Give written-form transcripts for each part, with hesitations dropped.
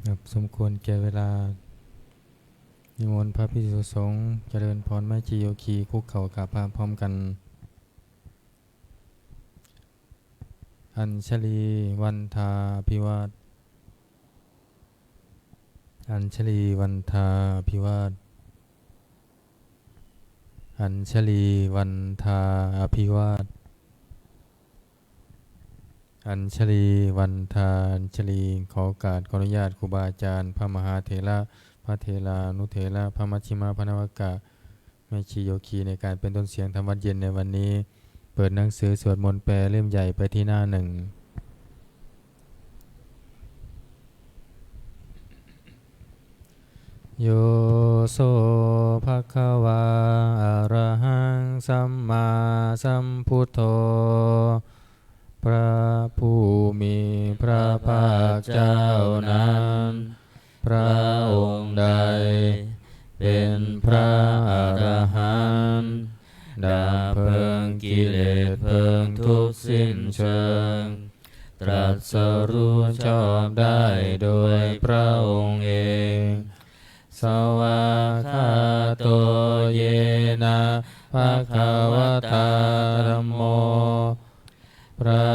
ครับสมควรแก่เวลานิมนต์พระภิกษุสงฆ์เจริญพรแม่ชีโยคีคุกเข่ากราบพร้อมกันอัญชลีวันทาภิวาทอัญชลีวันทาภิวาทอัญชลีวันทาภิวาทอัญชลีวันทาอัญชลีขอโอกาสขออนุญาตครูบาอาจารย์พระมหาเถระพระเถรานุเถระพระมัชฌิมาพระนวากะแม่ชีโยคีในการเป็นต้นเสียงธรรมวัดเย็นในวันนี้เปิดหนังสือสวดมนต์แปลเล่มใหญ่ไปที่หน้าหนึ่งโยโสภะคะวาอะระหังสัมมาสัมพุทโธพระผู้มีพระภาคเจ้านั้นพระองค์ใดเป็นพระอรหันต์ดับเพลิงกิเลสเพลิงทุกข์สิ้นเชิงตรัสรู้ชอบได้โดยพระองค์เองสวากขาโตเยนะภะคะวะตาธัมโมพระ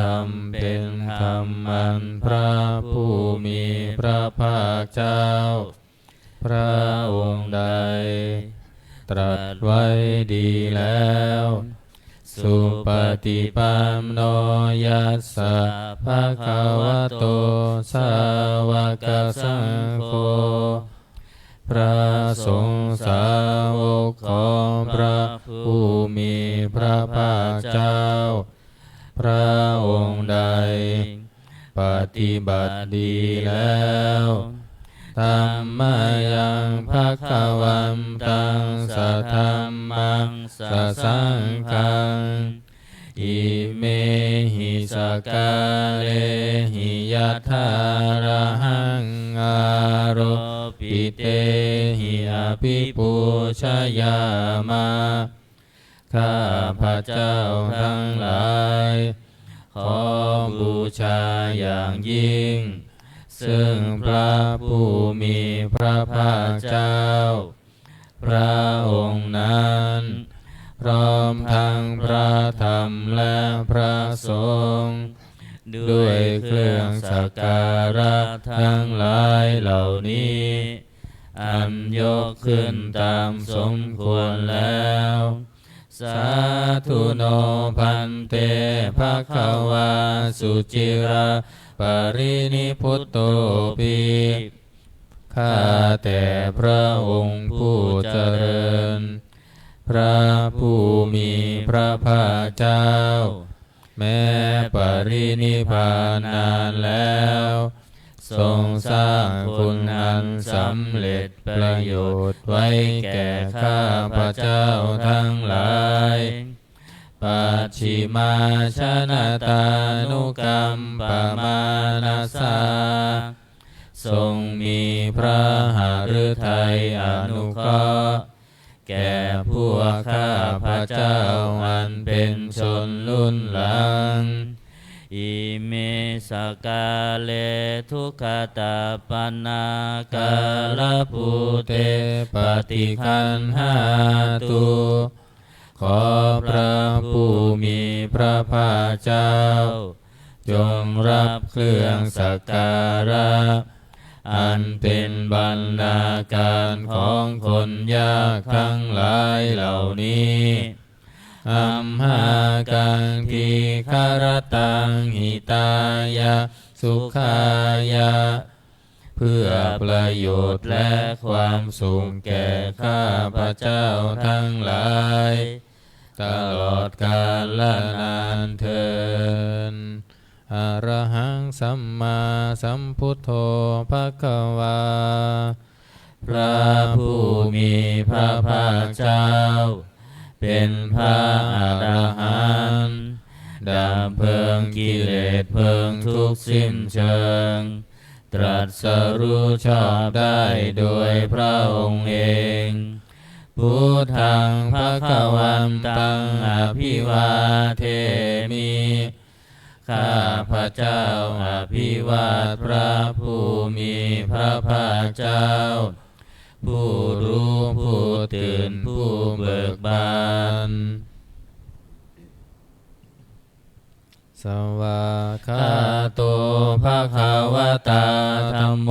ธรรมเป็นธรรมอันพระผู้มีพระภาคเจ้าพระองค์ใดตรัสไว้ดีแล้วสุปฏิปันโนยัสสะภะคะวะโตสาวกสังโฆพระสงฆ์สาวกของพระผู้มีพระภาคเจ้าพระองค์ใดปฏิบัติดีแล้วธัมมายังภคะวันตังสัทธัมมังสัสสังฆังอิเมหิสกาเลหิยัตถาระหังอาโรปิเตหิอภิปูชยามาข้าพระเจ้าทั้งหลายขอบูชาอย่างยิ่งซึ่งพระผู้มีพระภาคเจ้าพระองค์นั้นพร้อมทั้งพระธรรมและพระสงฆ์ด้วยเครื่องสักการะทั้งหลายเหล่านี้อันยกขึ้นตามสมควรแล้วสาธุโนพันเตภควาสุจิราปรินิพุตโตปิข้าแต่พระองค์ผู้เจริญพระผู้มีพระภาคเจ้าแม้ปรินิพพานนานแล้วทรงสร้างคุณอันสำเร็จประโยชน์ไว้แก่ข้าพระเจ้าทั้งหลายปัจฉิมาชนะตานุกรรมปมานาสาทรงมีพระหฤทัยอนุเคราะห์แก่พวกข้าพระเจ้าอันเป็นชนรุ่นหลังอิเมสกาเลทุกขตาปนากาลภูเตปฏิคันหาตุขอพระผู้มีพระภาคเจ้าจงรับเครื่องสักการะอันเป็นบรรณาการของคนยากทั้งหลายเหล่านี้อัมหากังทีคารตังหิตายะสุขายะเพื่อประโยชน์และความสุขแก่ข้าพระเจ้าทั้งหลายตลอดกาลและนานเทอญอรหังสัมมาสัมพุทโธภควาพระผู้มีพระภาคเจ้าเป็นพระอรหันต์ดับเพลิงกิเลสเพลิงทุกข์สิ้นเชิงตรัสรู้ชอบได้โดยพระองค์เองพุทธังภคะวันตังอภิวาเทมิ ข้าพระเจ้าอภิวาทพระผู้มีพระภาคเจ้าผู้รู้ผู้ตื่นผู้เบิกบานสวากขาโตภควตาธัมโม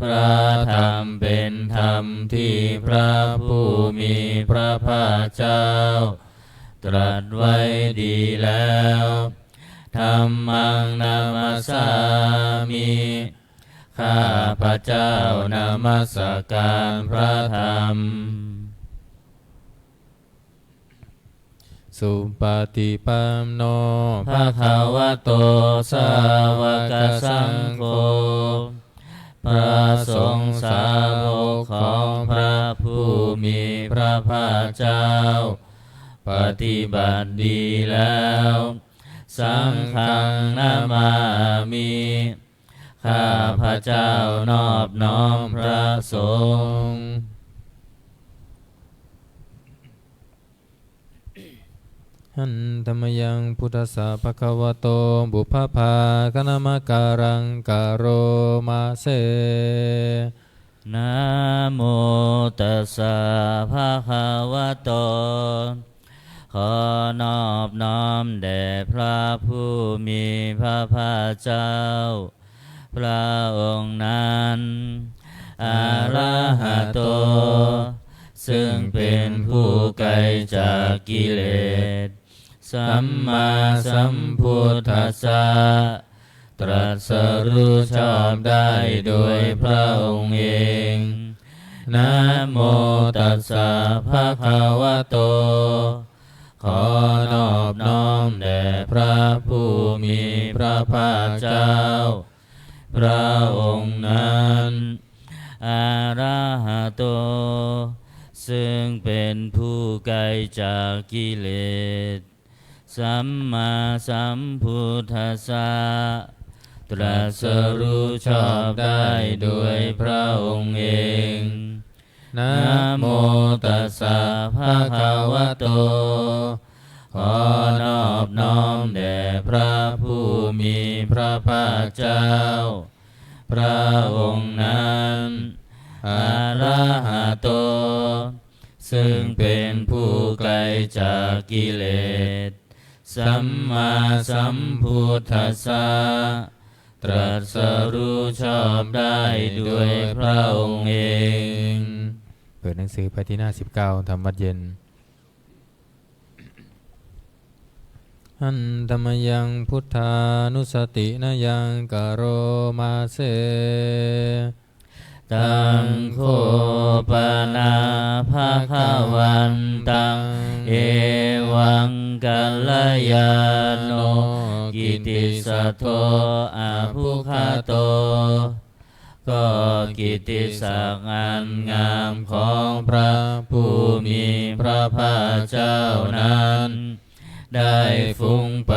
พระธรรมเป็นธรรมที่พระผู้มีพระภาคเจ้าตรัสไว้ดีแล้วธัมมังนามัสสามิข้าพระเจ้านามัสการพระธรรมสุปฏิปันโนภะคะวะโตสาวกสังโฆพระสงฆ์สาวกของพระผู้มีพระภาคเจ้าปฏิบัติดีแล้วสังฆังนามามิข้าพระเจ้านอบน้อมพระสงฆ์หันธรรมยังพุทธัสสะภะคะวะโตบุพพาคณมการังกโรมาเสนะโมตัสสะภะคะวะโตขอนอบน้อมแด่พระผู้มีพระภาคเจ้าพระองค์นั้นอะระหะโตซึ่งเป็นผู้ไกลจากกิเลสสัมมาสัมพุทธัสสะตรัสรู้ชอบได้โดยพระองค์เองนะโมตัสสะภะคะวะโตขอนอบน้อมแด่พระผู้มีพระภาคเจ้าพระองค์นั้นอะระหะโตซึ่งเป็นผู้ไกลจากกิเลสสัมมาสัมพุทธัสสะตรัสรู้ชอบได้โดยพระองค์เองนะโมตัสสะภะคะวะโตขอนอบน้อมแด่พระผู้มีพระภาคเจ้าพระองค์นั้นอะระหะโตซึ่งเป็นผู้ไกลจากกิเลสสัมมาสัมพุทธัสสะตรัสรู้ชอบได้ด้วยพระองค์เองเปิดหนังสือไปที่หน้า19ธรรมวัดเย็นหันธรรมยังพุทธานุสตินยังกโรมาเสตังโคปนาภะคะวันตังเอวังกัลลยาโนกิติสัทโธอาภุคโตก็กิตติศักดิ์อันงามของพระผู้มีพระภาคเจ้านั้นได้ฟุ้งไป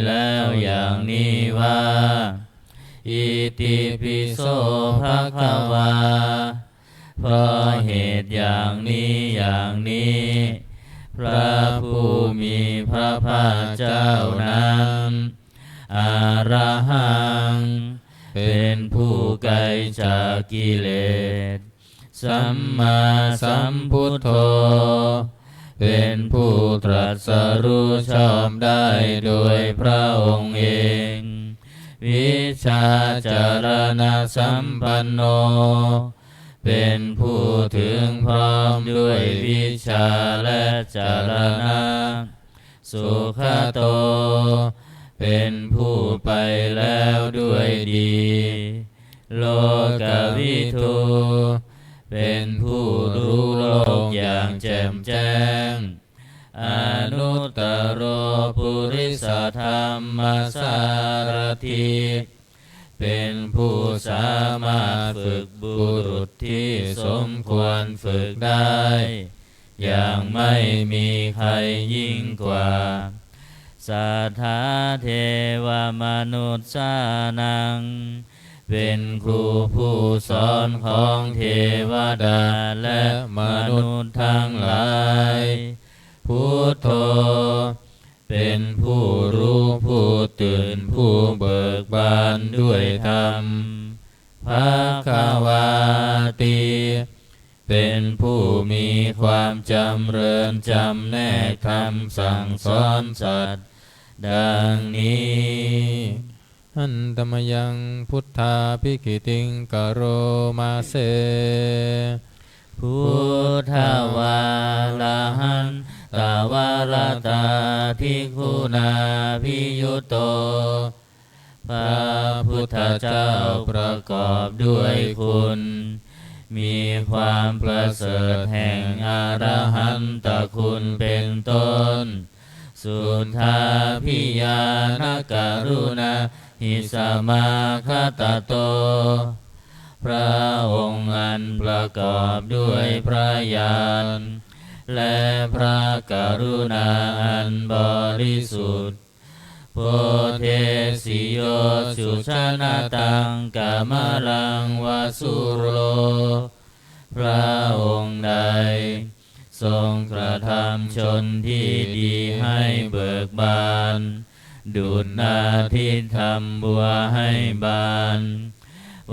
แล้วอย่างนี้ว่าอิติปิโสภะคะวาเพราะเหตุอย่างนี้อย่างนี้พระผู้มีพระภาคเจ้านั้นอะระหังเป็นผู้ไกลจากกิเลสสัมมาสัมพุทโธเป็นผู้ตรัสรู้ชอบได้โดยพระองค์เองวิชาจารณะสัมปันโนเป็นผู้ถึงพร้อมด้วยวิชาและจารณะสุขโตเป็นผู้ไปแล้วด้วยดีโลกวิทูเป็นผู้รู้โลกอย่างแจ่มแจ้งอนุตตโรปุริสธรรมสารถิเป็นผู้สามารถฝึกบุรุษที่สมควรฝึกได้อย่างไม่มีใครยิ่งกว่าสัทธาเทวมนุษย์สานังเป็นครูผู้สอนของเทวดาและมนุษย์ทั้งหลายพุทโธ เป็นผู้รู้ผู้ตื่นผู้เบิกบานด้วยธรรมภควาติเป็นผู้มีความจำเริญจำแนกธรรมสั่งสอนสัตว์ดังนี้หันตมยังพุทธาภิกขิติงกโรมาเสพุทธวาลาหันตาวารตาทิคุณาภิยุโตพระพุทธเจ้าประกอบด้วยคุณมีความประเสริฐแห่งอรหันตคุณเป็นต้นสุทธาภิญาณกรุณาหิสมาคตโตพระองค์อันประกอบด้วยพระญาณและพระกรุณาอันบริสุทธิ์โพเทสิโยสุชนะตังกามลังวสุโรพระองค์ใดทรงกระทำชนที่ดีให้เบิกบานดุจนาทิตย์ทำบัวให้บาน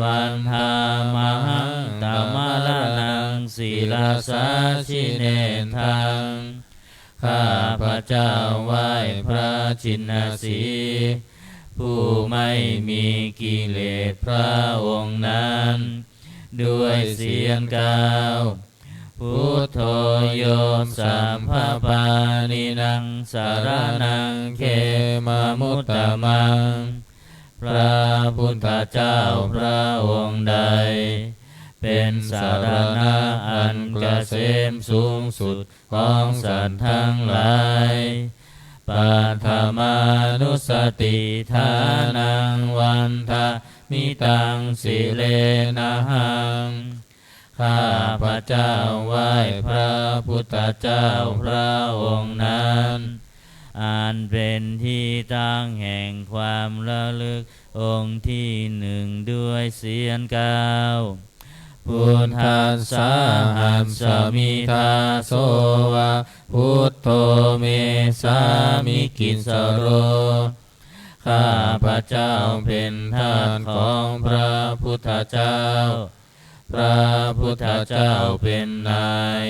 วันธามหังตมะละนังศีลาสาชิเนทังข้าพระเจ้าไหว้พระชินสีห์ผู้ไม่มีกิเลสพระองค์นั้นด้วยเสียงกล่าวพุทโธโยสัมภปานินังสารนังเขมมุตตมังพระพุทธเจ้าพระองค์ใดเป็นสารณะอันเกษมสูงสุดของสัตว์ทั้งหลายปัทมานุสติทานังวันทามิตังสิเลนะหังข้าพระเจ้าไหว้พระพุทธเจ้าพระองค์นั้นอันเป็นที่ตั้งแห่งความระลึกองค์ที่หนึ่งด้วยเสียงกล่าวพุทธัสสะหัสสมิทาโสวะพุทโธเมสามิกิสโรข้าพระเจ้าเป็นทาสของพระพุทธเจ้าพระพุทธเจ้าเป็นนาย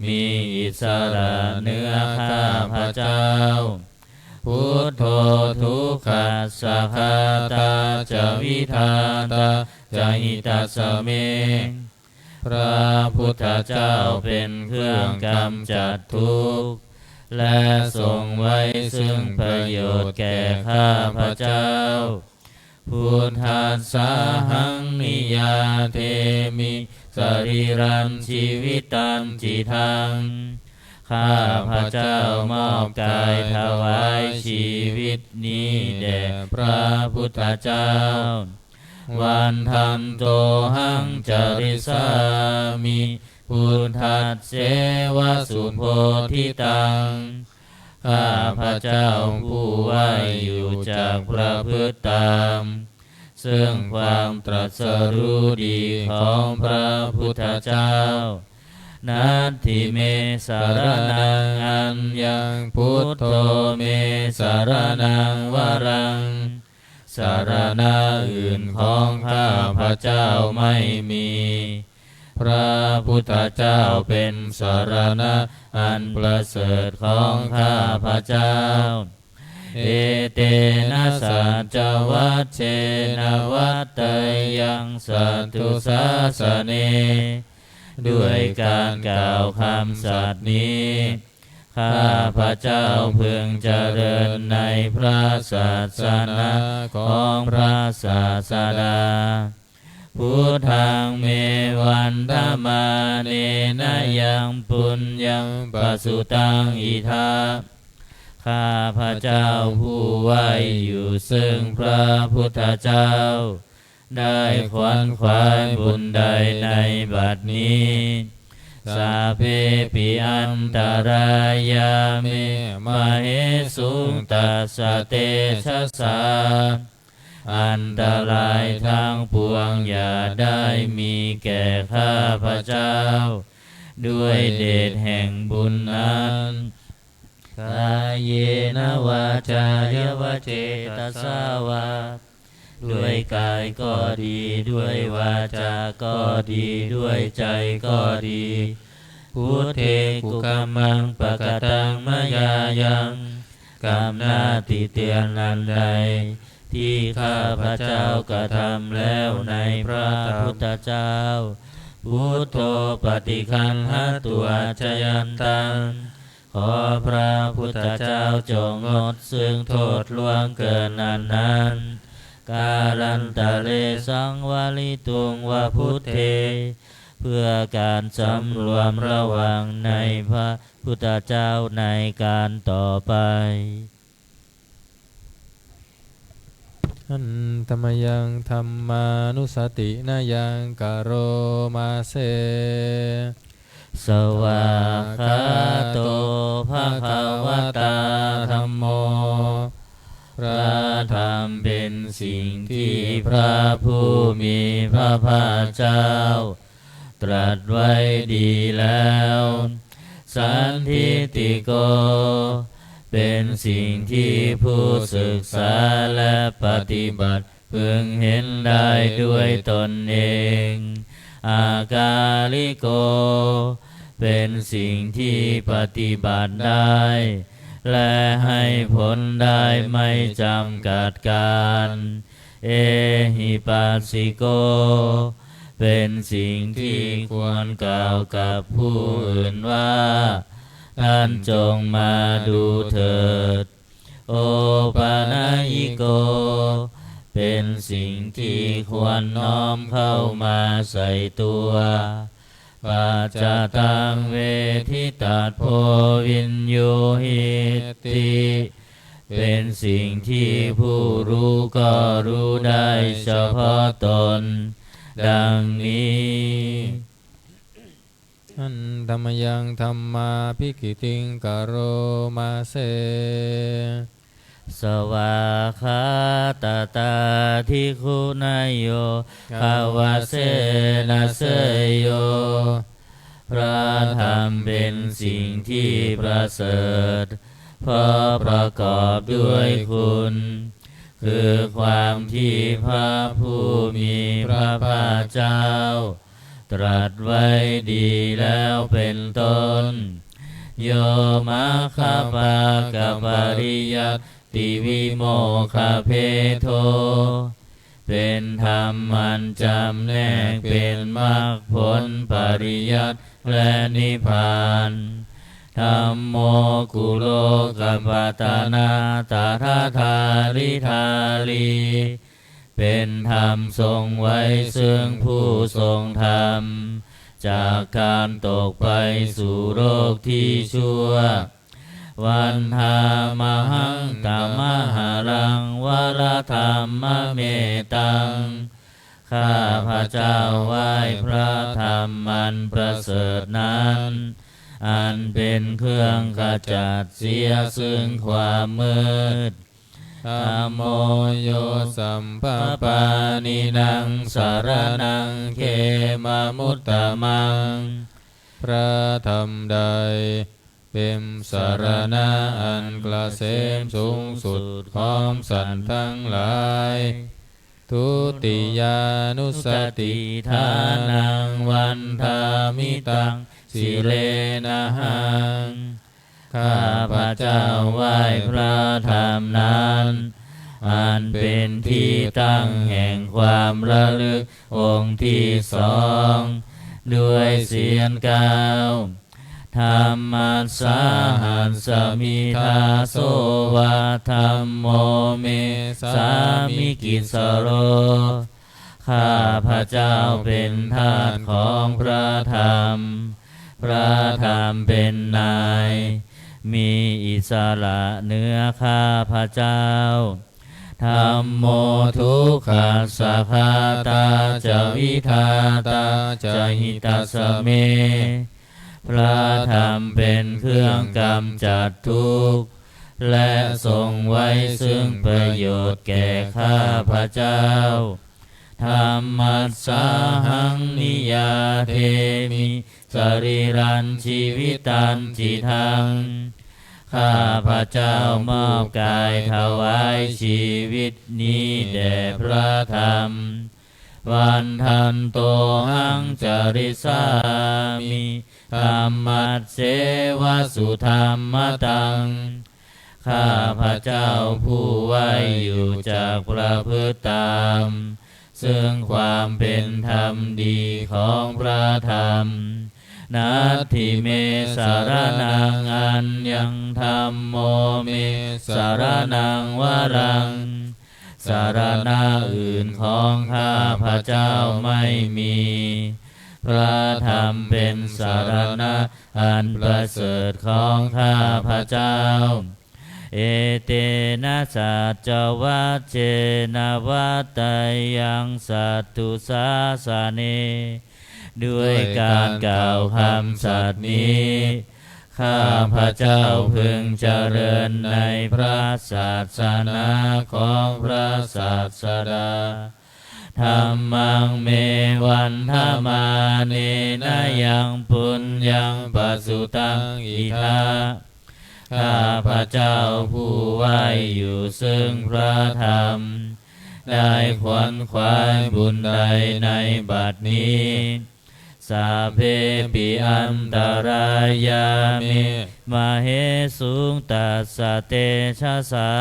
มีอิสระเหนือข้าพระเจ้าพุทโธทุกขัสสะคาตาจะวิธาตาจะหิตัสสะเมพระพุทธเจ้าเป็นเครื่องกำจัดทุกข์และทรงไว้ซึ่งประโยชน์แก่ข้าพระเจ้าพุทธัสสะหังนิยาเทมิสรีรังชีวิตังจิตังข้าพระเจ้ามอบกายถวายชีวิตนี้แด่พระพุทธเจ้าวันทันโตหังจริสามิพุทธัสเสวสุโพธิตังข้าพระเจ้าผู้ไหวอยู่จากประพฤติตามซึ่งความตรัสรู้ดีของพระพุทธเจ้านัตถิเมสารนังอัญญังพุทโธเมสารนังวรังสารณะอื่นของข้าพระเจ้าไม่มีพระพุทธเจ้าเป็นสารณะอันประเสริฐของข้าพระเจ้าเอเตนะสัจวัชเชนะวัตเตยังสัตถุสาสเนด้วยการกล่าวคำสัตย์นี้ข้าพระเจ้าพึงเจริญในพระศาสนาของพระศาสดาพุทธังเมวันธมาเนนะยังปุญญังปัสสุตังอิทาข้าพระเจ้าผู้ไหวอยู่ซึ่งพระพุทธเจ้าได้ขวนขวายบุญใดในบัดนี้สาเพปิอันตรายาเมมเหสุงตัสสะเตชะสาอันตรายทั้งปวงอย่าได้มีแก่ข้าพระเจ้าด้วยเดชแห่งบุญนั้น กายเยนวาจายวเจตสาวาด้วยกายก็ดีด้วยวาจาก็ดีด้วยใจก็ดีพุทเทกุกัมมังปะกตังมยายังกรรมหน้าติเตียนอันใดที่ข้าพระเจ้ากระทำแล้วในพระพุทธเจ้าพุทโธปฏิคันหตัวจยันตังขอพระพุทธเจ้าจงงดซึ่งโทษล่วงเกินนั้นการันตะเลสังวาลิตุงวะพุทเทเพื่อการสำรวมระวังในพระพุทธเจ้าในการต่อไปอันธรรมยังธรรมานุสตินายังกโรมาเสสวากขาโตภะคะวะตาธัมโมพระธรรมเป็นสิ่งที่พระผู้มีพระภาคเจ้าตรัสไว้ดีแล้วสันทิฏฐิโกเป็นสิ่งที่ผู้ศึกษาและปฏิบัติพึงเห็นได้ด้วยตนเองอากาลิโกเป็นสิ่งที่ปฏิบัติได้และให้ผลได้ไม่จำกัดการเอหิปัสสิโกเป็นสิ่งที่ควรกล่าวกับผู้อื่นว่าท่านจงมาดูเถิดโอปานายิโกเป็นสิ่งที่ควรน้อมเข้ามาใส่ตัวปัจจตังเวทิตัสโพวินโยหิติเป็นสิ่งที่ผู้รู้ก็รู้ได้เฉพาะตนดังนี้อันธรรมยังธรรมาภิกิติงกโรมาเสสวาคาตตาทิคุณายโยภาวะเสนะเสยโยพระธรรมเป็นสิ่งที่ประเสริฐเพราะประกอบด้วยคุณคือความที่พระผู้มีพระภาคเจ้าตรัสไว้ดีแล้วเป็นต้นโยมาคาปากปริยัตติวิโมคเพโทเป็นธรรมมันจำแนกเป็นมรรคผลปริยัติและนิพพานธัมโมกุโลกัปปตานาตถาธาริธาลีเป็นธรรมทรงไว้ซึ่งผู้ทรงธรรมจากการตกไปสู่โลกที่ชั่ววันธามหังตมหารังวรธรรมเมตังข้าพระเจ้าไหว้พระธรรมมันประเสริฐนั้นอันเป็นเครื่องขจัดเสียซึ่งความมืดธัมโมโยสัมปปานินังสารนังเขมมุตตมังพระธรรมใดเป็นสารณะอันเกษมสูงสุดของสัตว์ทั้งหลายทุติยานุสติทานังวันทามิตังสิเลนะหังข้าพระเจ้าไหว้พระธรรมนั้นอันเป็นที่ตั้งแห่งความระลึกองค์ที่สองด้วยเสียงกล่าวธรรมัสสาหัสสมิทาโสวะธัมโมเมสามิกิสโรข้าพระเจ้าเป็นทาสของพระธรรมพระธรรมเป็นนายมีอิสระเหนือข้าพระเจ้าธัมโมทุกขัสสะคาตาจะวิทาตาจะหิตัสสะเมพระธรรมเป็นเครื่องกำจัดทุกข์และทรงไว้ซึ่งประโยชน์แก่ข้าพระเจ้าธัมมัสสาหังนิยาเทมิสรีรันชีวิตันจิทัง ข้าพระเจ้ามอบกายถวายชีวิตนี้แด่พระธรรมวันทันโตหังจริสามิธรรมัสเสวสุธรรมตังข้าพระเจ้าผู้ไว้อยู่จากประพฤติตามซึ่งความเป็นธรรมดีของพระธรรมนัตถิเมสารนังอัญญังธัมโมเมสารนังวรังสารณะอื่นของข้าพระเจ้าไม่มีพระธรรมเป็นสารณะอันประเสริฐของข้าพระเจ้าเอเตนะสัจจวัจเจนะวัตตยังสัตตุสาสาเนด้วยการกล่าวคำสัตย์นี้ข้าพระเจ้าพึงเจริญในพระศาสนาของพระศาสดาธัมมังเมวันธมาเนนะยังปุญญังปัสสุตังอิทาข้าพระเจ้าผู้ไว้อยู่ซึ่งพระธรรมได้ขวนขวายบุญใดในบัดนี้สาเพปิอันตรายามิมาเหสุงตัสสะเตชะสา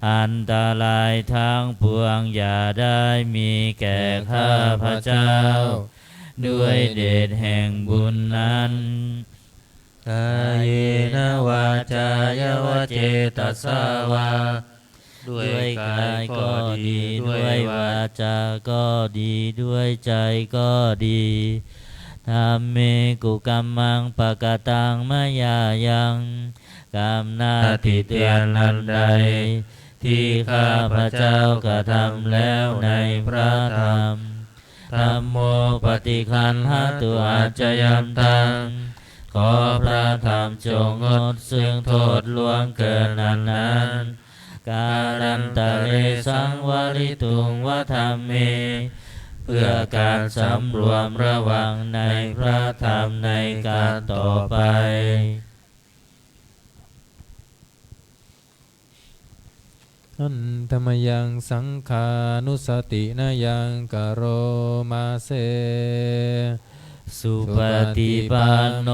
อันตรายทั้งปวงอย่าได้มีแก่ข้าพระเจ้าด้วยเดชแห่งบุญนั้นกายนวาจายวเจตสาวาด้วยกายก็ดีด้วยวาจาก็ดีด้วยใจก็ดีธรรมเมกุกัมมังปะกตังมายายังกรรมหน้าที่เตือนอันใดที่ข้าพระเจ้ากระทำแล้วในพระธรรมธัมโมปฏิคันหตุอาจยันตังขอพระธรรมจงงดซึ่งโทษล่วงเกินนั้นการันตะเลสังวริตุงวธรรมเมเพื่อการสำรวมระวังในพระธรรมในการต่อไปอันธรรมยังสังขานุสตินายังกโรมาเสสุปฏิปันโน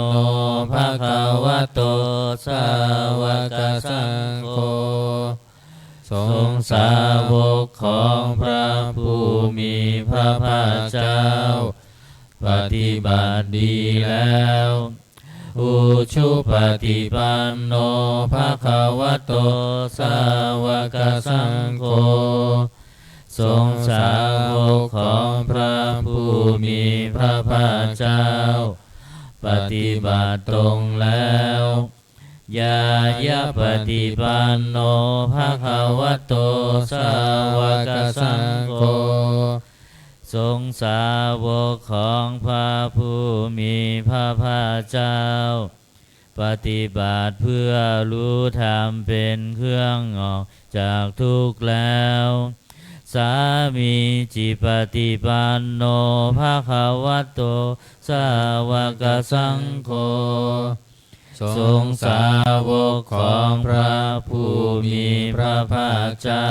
ภะคะวะโตสาวกสังโฆสงฆ์สาวกของพระผู้มีพระภาคเจ้าปฏิบัติดีแล้วอุชุปฏิปันโนภะคะวะโตสาวกสังโฆสงฆ์สาวกของพระผู้มีพระภาคเจ้าปฏิบัติตรงแล้วยายะปฏิปันโนภะคะวะโตสาวกสังโฆสงฆ์สาวกของพระผู้มีพระภาคเจ้าปฏิบัติเพื่อรู้ธรรมเป็นเครื่องออกจากทุกข์แล้วสามีจิปฏิปันโนภะคะวะโตสาวกสังโฆสงฆ์สาวกของพระผู้มีพระภาคเจ้า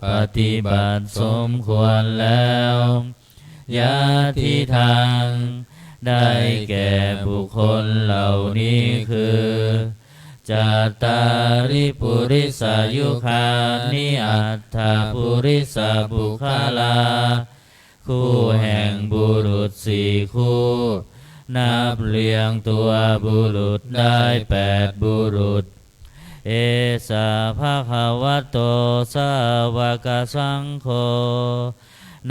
ปฏิบัติสมควรแล้วยะทิทางได้แก่บุคคลเหล่านี้คือจัตตาริปุริสายุคานิอัตถปุริสบุคลาคู่แห่งบุรุษสี่คู่นับเรียงตัวบุรุษได้8บุรุษเอสาภะคะวะโตสาวกสังโฆ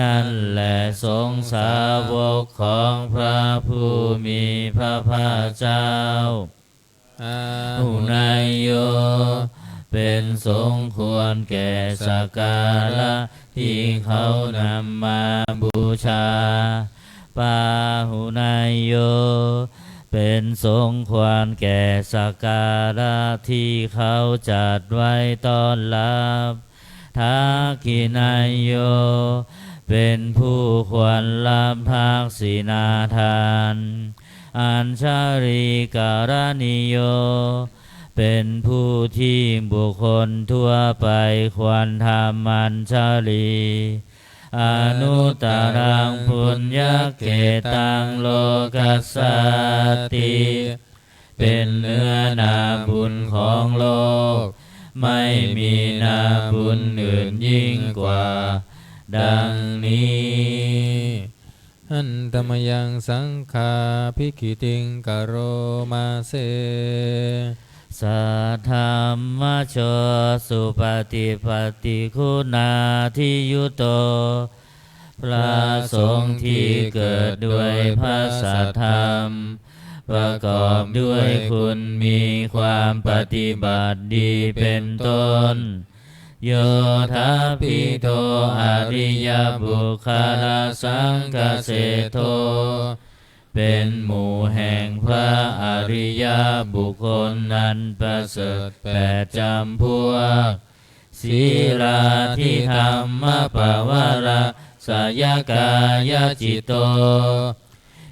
นั่นแหละสงฆ์สาวกของพระผู้มีพระภาคเจ้าอุนายโยเป็นสมควรแก่สักการะที่เขานำมาบูชาปาหุนายโยเป็นสมควรแก่สักการะที่เขาจัดไว้ต้อนรับทักขินายโยเป็นผู้ควรรับทักษิณาทานอัญชาริการณิโย เป็นผู้ที่บุคคลทั่วไปควรทำมันชลีอนุตตรังปุญญเกตังโลกัสสติเป็นเนื้อนาบุญของโลกไม่มีนาบุญอื่นยิ่งกว่าดังนี้หันตมยังสังฆาภิกขิติงกโรมาเสสัทธรรมโชสุปฏิปฏิคุณาทิยุโตพระสงฆ์ที่เกิดด้วยพระสัทธรรมประกอบด้วยคุณมีความปฏิบัติดีเป็นต้นโยธาภิโตอริยบุคลาสังฆเสโทเป็นหมู่แห่งพระอริยบุคคลนั้นประเสริฐแปดจำพวกศีลาทิธรรมปวาระสยกายจิตโต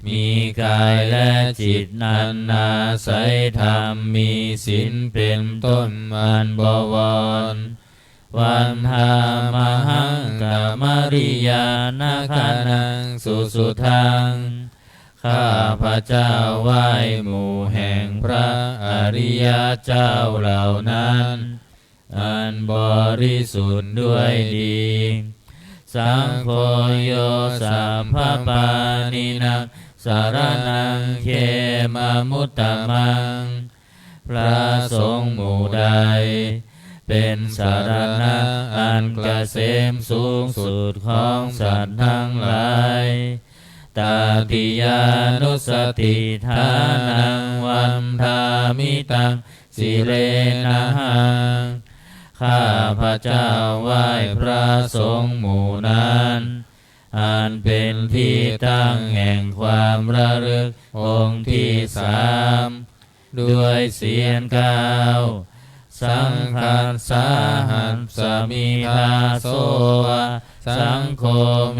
มีกายและจิตนั้นอาศัยธรรมมีศีลเป็นต้นมันบวรวันธามหังกามริยานาคานังสุสุทังข้าพระเจ้าไหว้หมู่แห่งพระอริยเจ้าเหล่านั้นอันบริสุทธิ์ด้วยดีสังโฆโยสัพพปานินังสารนังเขมามุตตมังพระสงฆ์หมู่ใดเป็นสารณะอันเกษมสูงสุดของสัตว์ทั้งหลายตาติยานุสติทานังวันทามิตังสิเรนะหังข้าพระเจ้าไหว้พระสงฆ์หมู่นั้นอันเป็นที่ตั้งแห่งความระลึกองค์ที่สามด้วยเสียงกล่าวสังฆัสสาหัสสมิทาโสวะสังโฆเม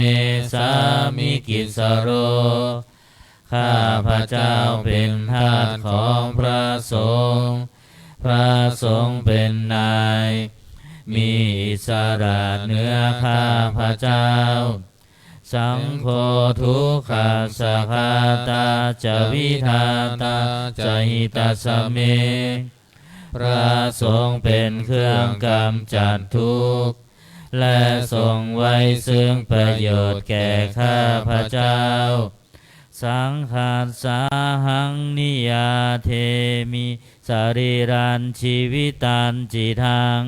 สามิกิสโรข้าพระเจ้าเป็นทาสของพระสงฆ์พระสงฆ์เป็นนายมีอิสระเหนือข้าพระเจ้าสังโฆทุกขาสคาตาจะวิทาตาจะหิตาสเมพระสงฆ์เป็นเครื่องกำจัดทุกข์และทรงไว้ซึ่งประโยชน์แก่ข้าพระเจ้าสังฆาสาหังนิยาเทมิสรีรันชีวิตันจิทัง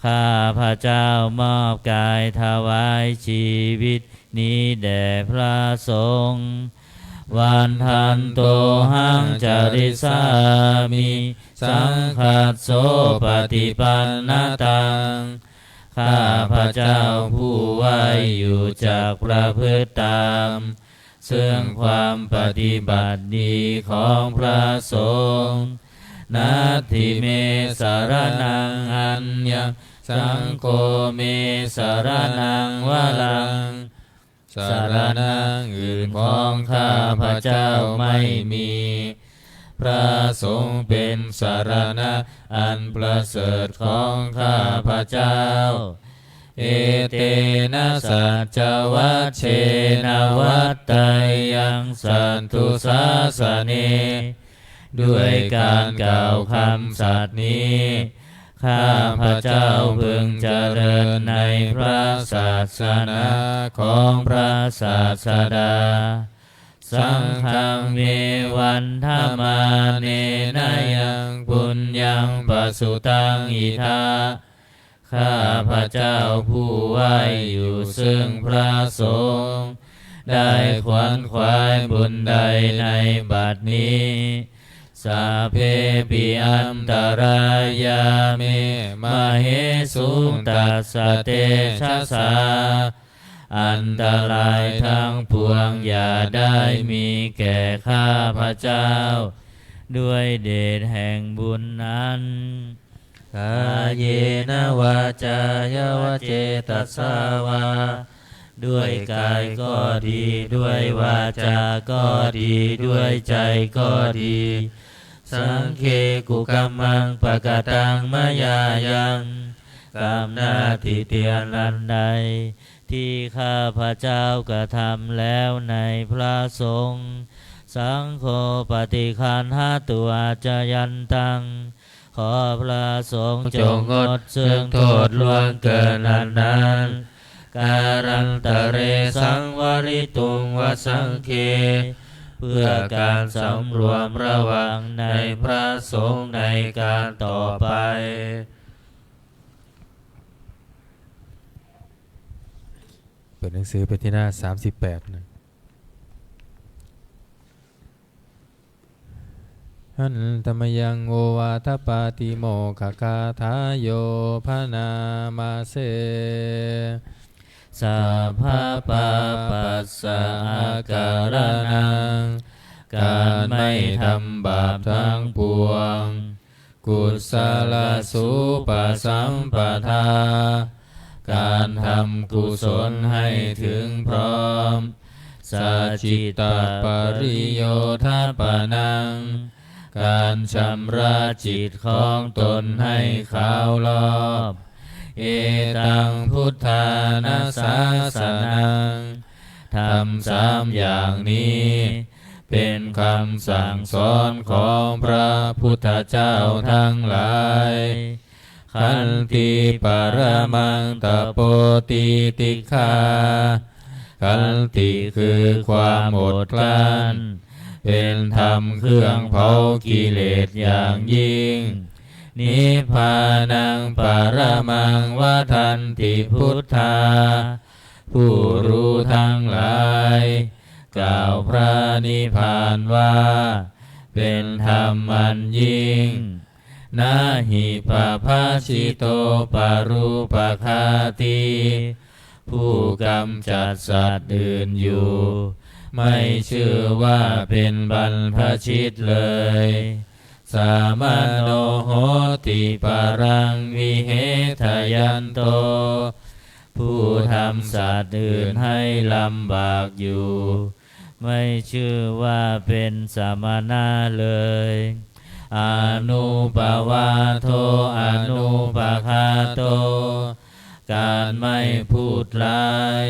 ข้าพระเจ้ามอบกายถวายชีวิตนี้แด่พระสงฆ์วันทันโตหังจาริสามิสังฆัสโสปฏิปันนตังข้าพระเจ้าผู้ไหวอยู่จากประพฤติตามซึ่งความปฏิบัติดีของพระสงฆ์นัตถิเมสารนังอัญญังสังโฆเมสารนังวะลังสารนังอื่นของข้าพระเจ้าไม่มีพระสงฆ์เป็นสารณะอันประเสริฐของข้าพระเจ้าเอเตนะสัจจวัชเชนะวัตไตยังสันตุสาสเนด้วยการกล่าวคำสัตย์นี้ข้าพระเจ้าพึงเจริญในพระศาสนาของพระศาสดาสังฆังเมวันธรรมาเนนะยังปุญญังปสุตังอิทาข้าพระเจ้าผู้ไหวอยู่ซึ่งพระสงฆ์ได้ขวนขวายบุญใดในบัดนี้สาเพปิอันตรายาเมมเหสุงตัสสะเตชะสาอันตรายทั้งปวงอย่าได้มีแก่ข้าพระเจ้าด้วยเดชแห่งบุญนั้นกายเยนะวาจายวเจตัสสาวาด้วยกายก็ดีด้วยวาจาก็ดีด้วยใจก็ดี สังเคกุกัมมังปะกะตังมายายังกรรมหน้าที่เตียนอันใดที่ข้าพระเจ้ากระทำแล้วในพระสงฆ์สังโฆปฏิคันหาตัวจยันตังขอพระสงฆ์จงงดซึ่งโทษล่วงเกินนั้นการันตะเรสังวริตุงวสังเคเพื่อการสำรวมระวังในพระสงฆ์ในการต่อไปเปิดหนังสือไปที่หน้า38นะหันตมยังโอวาทปาติโมขคาทาโยพนามาเสสัพพะปะปัสสะอาการนังการไม่ทำบาปทั้งปวงกุศลสุปสัมปทาการทำกุศลให้ถึงพร้อมสัจจิตปริโยทปนังการชำระจิตของตนให้ขาวรอบเอตังพุทธานาสาสนังทำสามอย่างนี้เป็นคำสั่งสอนของพระพุทธเจ้าทั้งหลายขันติปรมังตโปติติฆาขันติคือความอดกลั้นเป็นธรรมเครื่องเผากิเลสอย่างยิ่งนิพพานังปรมังวทันติพุทธาผู้รู้ทั้งหลายกล่าวพระนิพพานว่าเป็นธรรมอันยิ่งนาหิปภาชิโตปารุปคาติผู้กำจัดสัตว์อื่นอยู่ไม่ชื่อว่าเป็นบรรพชิตเลยสามโนโหติปารังวิเหทยันโตผู้ทำสัตว์อื่นให้ลำบากอยู่ไม่ชื่อว่าเป็นสมณะเลยอนุปวาโทอนุปคาโตการไม่พูดร้าย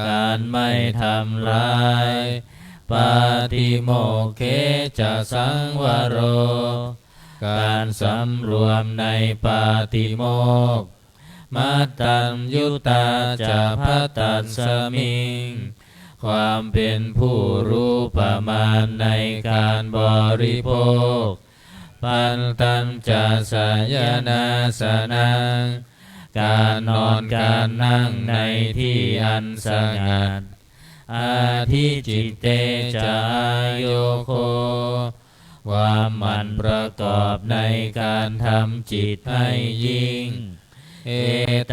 การไม่ทำร้ายปาติโมกเขจะสังวโรการสำรวมในปาติโมกข์มัตตัญยุตาจะพัตตัสมิงความเป็นผู้รู้ประมาณในการบริโภคปันตัญจะสยนาสนังการนอนการนั่งในที่อันสงัดอาทิจิตเตจายโยโคความมันประกอบในการทำจิตให้ยิ่งเอ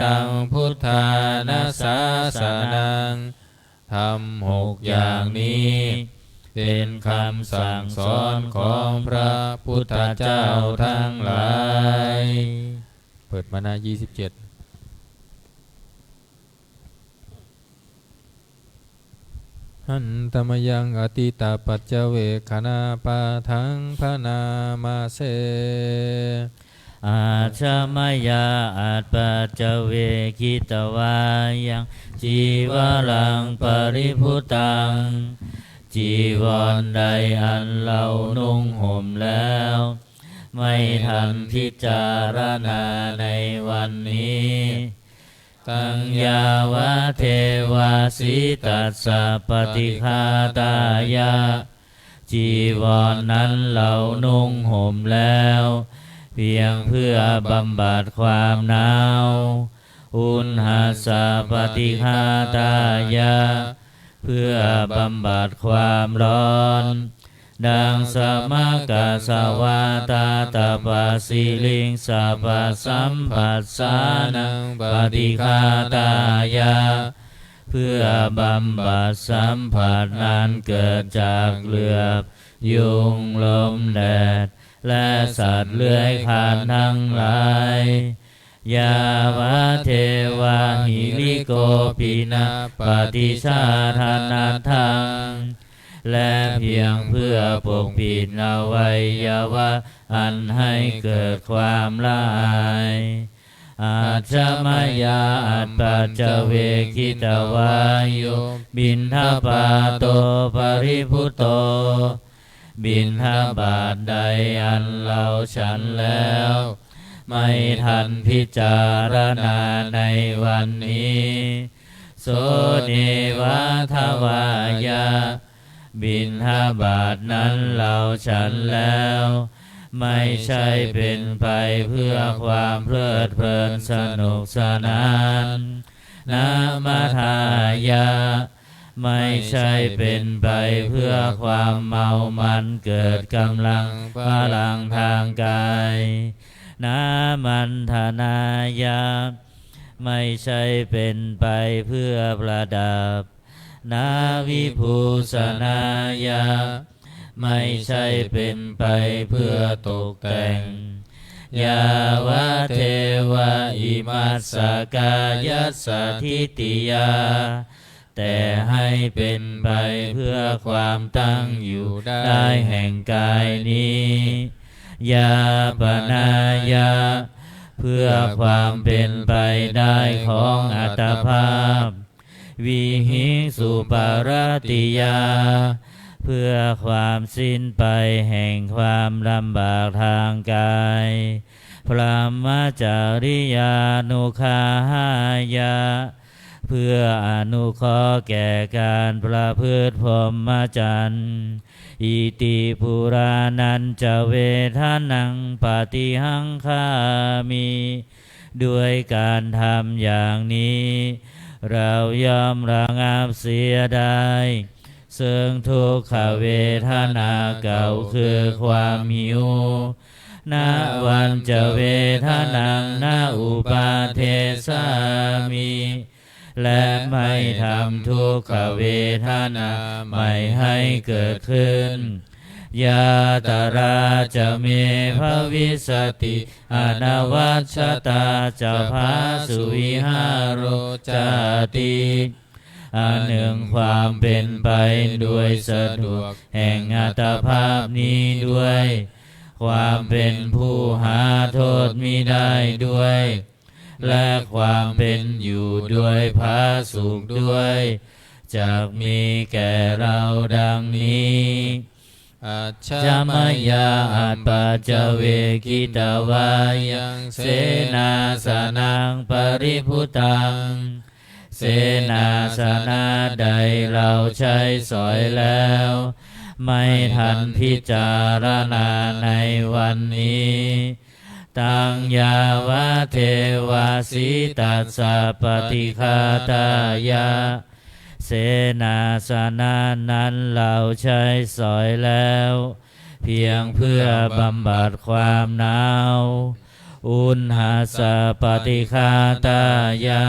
ตังพุทธานาสาสนังทำ6อย่างนี้เป็นคำสั่งสอนของพระพุทธเจ้าทั้งหลายเปิดมาหน้า27หันตมยังอติตาปัจเจเวคณาปาทังพนามาเสอาชมายาอาจปัจเจเวคิตวายังจีวรังปริพุตังจีวรใดอันเรานุ่งห่มแล้วไม่ทันพิจารณาในวันนี้ตังยาวะเทวาสิตัสสะปฏิฆาตายะจีวรนั้นเรานุ่งห่มแล้วเพียงเพื่อบำบัดความหนาวอุณหสะปฏิฆาตายะเพื่อบำบัดความร้อนดังสมกสวาตาตปะสิลิงสัพพสัมปัสสานังปฏิฆาตายะเพื่อบำบัดสัมผัสนั้นเกิดจากเหลือบยุงลมแดดและสัตว์เลื้อยคลานทั้งหลายยาวะเทวาหิริโกปินะปฏิชาทานาทัง และเพียงเพื่อปกปิดอวัยวะอันให้เกิดความละอายอาชมายาอัตปัจจเวคิตวายโยบิณฑบาตโตปริพุตโตบิณฑบาตใดอันเราฉันแล้วไม่ทันพิจารณาในวันนี้โสเนวะทวายาบิณฑบาตนั้นเราฉันแล้วไม่ใช่เป็นไปเพื่อความเพลิดเพลินสนุกสนานนามาทายาไม่ใช่เป็นไปเพื่อความเมามันเกิดกำลังพลังทางกายนามันธนายาไม่ใช่เป็นไปเพื่อประดับนาวิภูสนายาไม่ใช่เป็นไปเพื่อตกแต่งยาวะเทวะอิมัสสกายสัทธิติยาแต่ให้เป็นไปเพื่อความตั้งอยู่ได้แห่งกายนี้ยาปนายาเพื่อความเป็นไปได้ของอัตภาพวิหิงสุปารติยาเพื่อความสิ้นไปแห่งความลำบากทางกายพระมจาริยานุคาหายาเพื่ออนุเคราะห์แก่การประพฤติพรหมจรรย์อิติปุรานันจะเวทนังปฏิหังคามิด้วยการทำอย่างนี้เรายอมระงับเสียได้ซึ่งทุกขเวทนาเก่าคือความหิวนาวันจะเวทนังนาอุปาเทสามิและไม่ทำทุกขเวทนาไม่ให้เกิดขึ้นยาตราจะเมภวิสติอนวัชชตาจะภาสุวิหารโรจติอันหนึ่งความเป็นไปด้วยสะดวกแห่งอัตภาพนี้ด้วยความเป็นผู้หาโทษมิได้ด้วยและความเป็นอยู่ด้วยผาสุกด้วยจะมีแก่เราดังนี้อัจฉมยาอัตปัจจเวกิตวายังเสนาสนังปริพุตังเสนาสนะใดเราใช้สอยแล้วไม่ทันพิจารณาในวันนี้ตังยาวะเทวาสิตัสสะปฏิฆาตายาเสนาสนะนั้นเราใช้สอยแล้วเพียงเพื่อบำบัดความหนาวอุณหาสะปฏิฆาตายา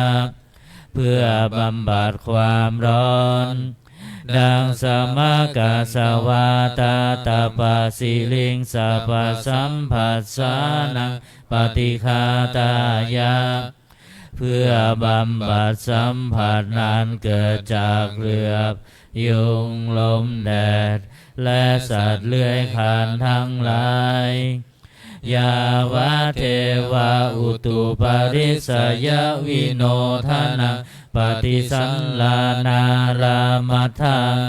เพื่อบำบัดความร้อนดังสมกาสวาตาตาปะสิลิงสัพพสัมผัสสานังปฏิฆาตายาเพื่อบำบัดสัมผัสนั้นเกิดจากเหลือบยุงลมแดดและสัตว์เลื้อยคลานทั้งหลายยาวะเทวาอุตุปาริสยวิโนทนาปฏิสันลานารามทัง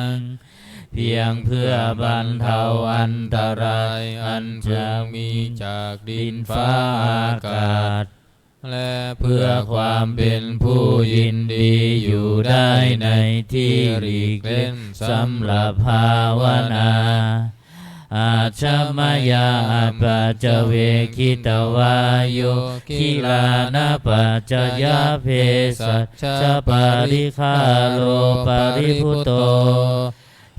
เพียงเพื่อบรรเทาอันตรายอันจะมีจากดินฟ้าอากาศและเพื่อความเป็นผู้ยินดีอยู่ได้ในที่หลีกเล่นสำหรับภาวนาอาชมยาอัปปัจจเวคิตวาโยคิลานะปัจจยาเพสัชชะปาริคาโลปาริพุตโต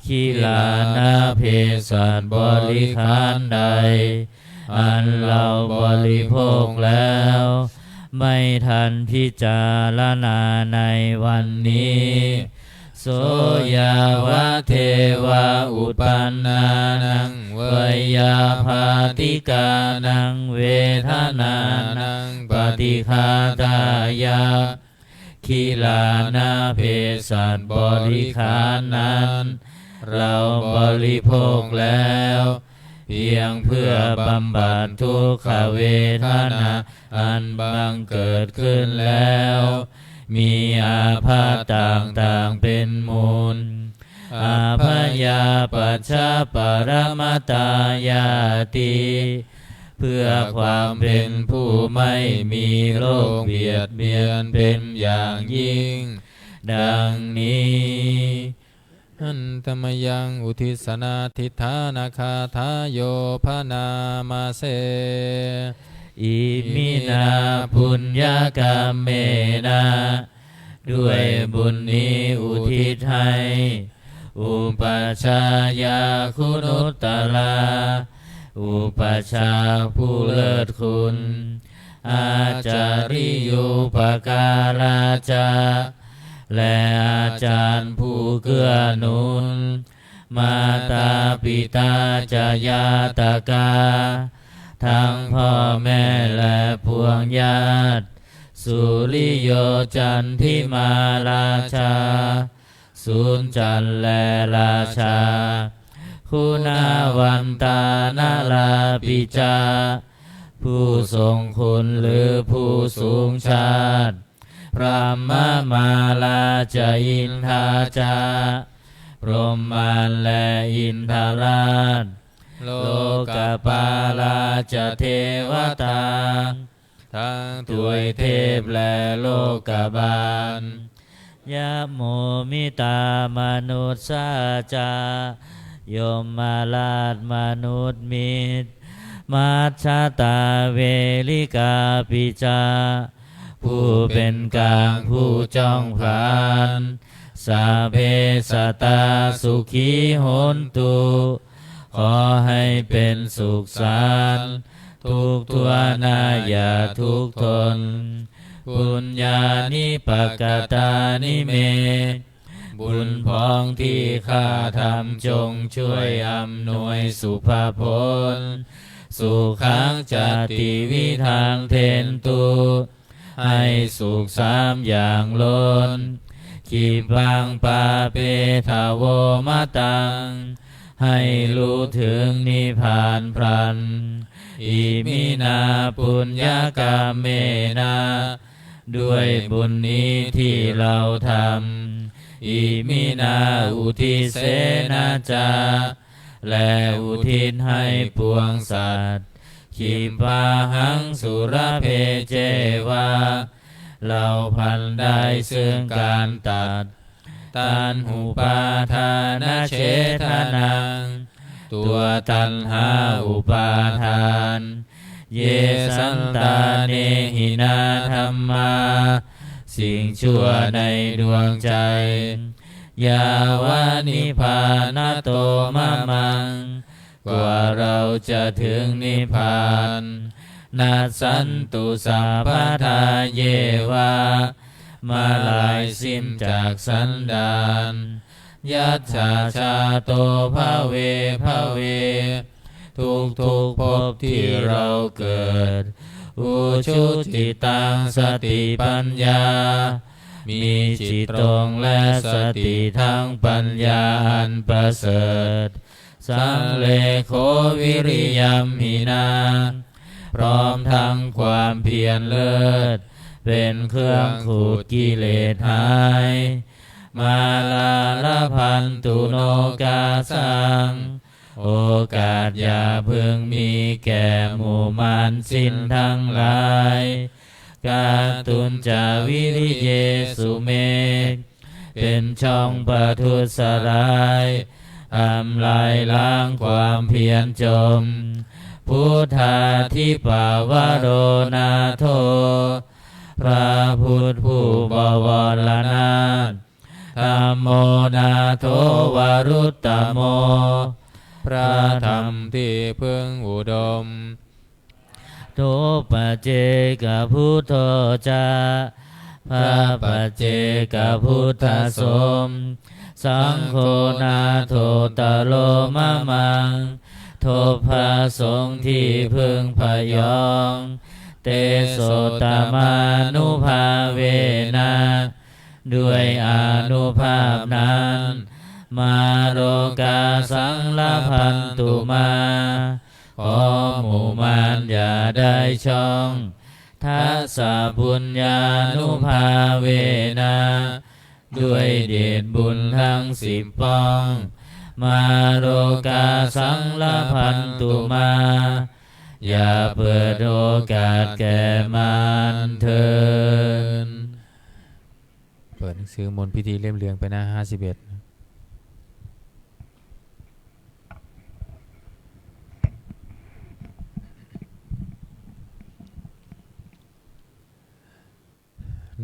คิลานะเพสัชบริขารใดอันเราบริโภคแล้วไม่ทันพิจารณาในวันนี้โสยาวะเทวาอุปันนานังวยาภาติกานังเวทนานังปฏิฆาตายาคิลานาเพสัชบริขารนั้น เราบริโภคแล้วเพียงเพื่อบำบัดทุกขเวทนาอันบังเกิดขึ้นแล้วมีอาพาธต่างๆเป็นมูลอาพยาปัชชาปรมาตายาติเพื่อความเป็นผู้ไม่มีโรคเบียดเบียนเป็นอย่างยิ่งดังนี้อันธรรมยังอุทิศนาทิฏฐานาคาทายโยพนามาเสอิมินาปุญญากรรมเมนะด้วยบุญนี้อุทิศให้อุปชายาคุณุตตลาอุปชาผู้เลิศคุณอาจาริยุปการาจาและอาจารย์ผู้เกื้อหนุนมาตาปิตาจายาตกาทั้งพ่อแม่และพวงญาติสุริโยจันทิมาราชาสุนจันและราชาคุณาวันตานาลาปิจาผู้ทรงคุณหรือผู้สูงชาติพระมาลาจาอินทาจาพรหมานและอินทราชโลกปาลาจะเทวตาทั้งถวยเทพและโลกบาลยะโมมิตามนุษย์สาจายมมาลาดมนุษย์มิตรมัชฌาตาเวลิกาปิจาผู้เป็นกลางผู้จ้องผานสาเพสตาสุขีโหนตุขอให้เป็นสุขสันต์ทุกทั่วหน้าอย่าทุกข์ทนปุญญานิปกตานิเมบุญพองที่ข้าทำจงช่วยอำนวยสุภาพลสุขังจติวิทังเทนตุให้สุขสามอย่างล้นขีบังปาเปทาโวมะตังให้รู้ถึงนิพพานพลันอิมินาปุญญากรรมเมนะด้วยบุญนี้ที่เราทำอิมินาอุทิเสนาจาและอุทิศให้ปวงสัตว์ขิมปาหังสุรเพเจวาเราพันได้ซึ่งการตัดตันหุปาทานาเฉทนังตัวตัณหาอุปาทานเยสันตาเนหินาธรรมาสิ่งชั่วในดวงใจยาวานิพานาโตมะมังกว่าเราจะถึงนิพพานนาสันตุสัพพทาเยวามาลายสิ้นจากสันดานยัตถาชาโตภาเวภาเวทุกภพที่เราเกิดอุชุจิตังสติปัญญามีจิตตรงและสติทั้งปัญญาอันประเสริฐสังเลโควิริยัมหินาพร้อมทั้งความเพียรเลิศเป็นเครื่องขูดกิเลสหายมาลาลพันตุโนกาสังโอกาสอย่าเพิ่งมีแก่หมู่มารสิ้นทั้งหลายกาตุนจาวิริเยสุเมกเป็นช่องประทุษร้ายทำลายล้างความเพียรจมพุทธาธิปาวโรนาโทพระพุทธผู้บวรนาถธัมโมนาโทวารุตตโมพระธรรมที่พึงอุดมโตปเจกพุทโธจาพระปัจเจกพุทธสมสังโฆนาโทตโลมะมังโทพระสงฆ์ที่พึงพยองเตโสตมานุภาเวนะด้วยอานุภาพนั้น มาโรกาสังลพันตุมาขอหมู่มารอย่าได้ช่องทัสสะปุญญานุภาเวนะด้วยเดชบุญทั้ง10ป้องมาโรกาสังลพันตุมาอย่าเปิดโอกาสแก่มารเถิดเปิดหนังสือมนต์พิธีเล่มเรียงไปหน้า51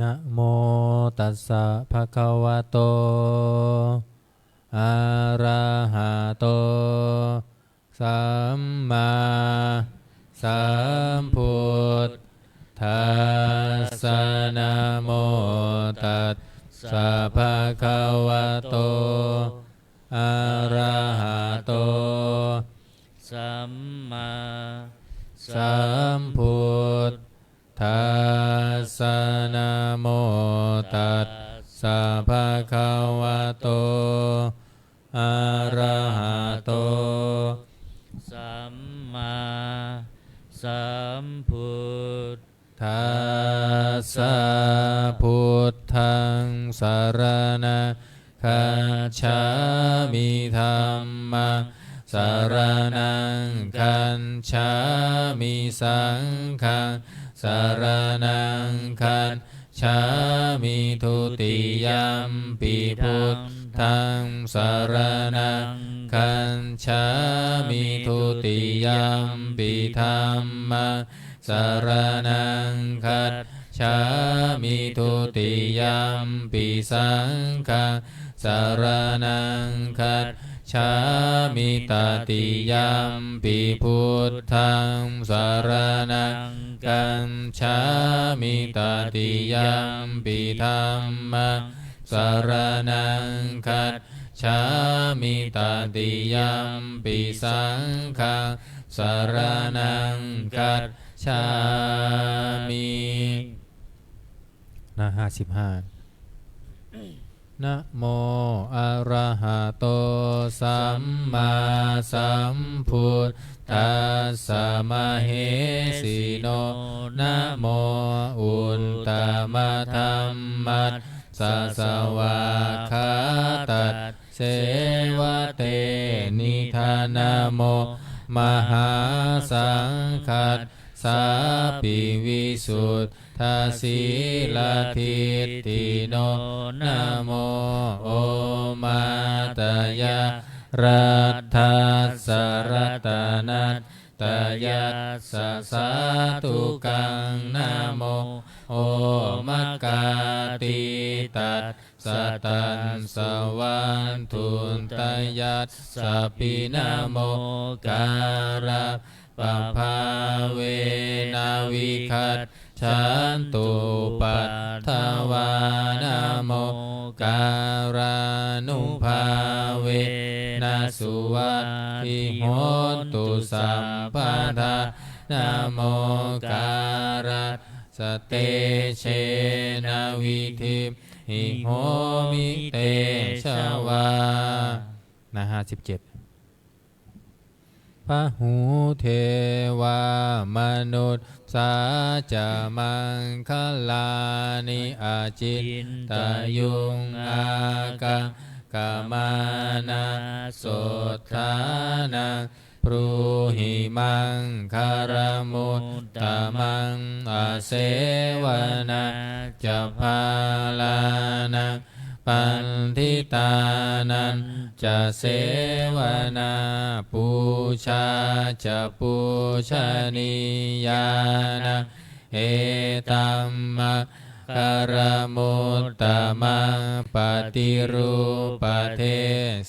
นะโมตัสสะภะคะวะโตอะระหะโตสัมมาสัมพุทธัสสะนะโมตัสสะภะคะวะโตอะระหะโตสัมมาสัมพุทธัสสะนะโมตัสสะภะคะวะโตอะระหะโตสัมมาสัมพุทธัสสะพุทธังสรณังคัจฉามิธัมมังสรณังคัจฉามิสังฆังสรณังคัจฉามิทุติยัมปิพุทธังสรณังคัจฉามิทุติยัมปิธัมมังสรณังคัจฉามิทุติยัมปิสังฆังสรณังคัจฉามิตติยัมปิพุทธังสรณังคัจฉามิตติยัมปิธัมมังสรณังคัจฉามิตติยัมปิสังฆังสรณังคัจฉามิหน้า55นะโมอะระหะโตสัมมาสัมพุทธัสสะมะเหสิโนนะโมอุตตมะธัมมัสสะสวะคาตัสเสวะเตนิธานะโมมหาสังฆัสสะปิวิสุทธาสีลทิฏฐิโนนะโมโอมาตยะรัตถัสสะรัตนัตตยัสสะสาธุกังนะโมโอมกาติตัสสะตันสวันตุนตยัสสะปินะโมการะปะภาเวนะวิคัตฉันตุปัฏฐวานะโมการานุภาเวนะสุวัตถิโหตุสัมปทานะโมการะสเตเชนะวิธิหิโหมิเตชวานะ57พหูเทวามนุษย์สาจะมังคลานิอาจินตยุงอากังกามานาโสธานังปรูหิมังคารมุตตมังอาเสวนาจะพาลานังปันทิตานันจะเสวนาปูชาจะปูชนียานังเอตัมมะคารมุตตมังปฏิรูปเท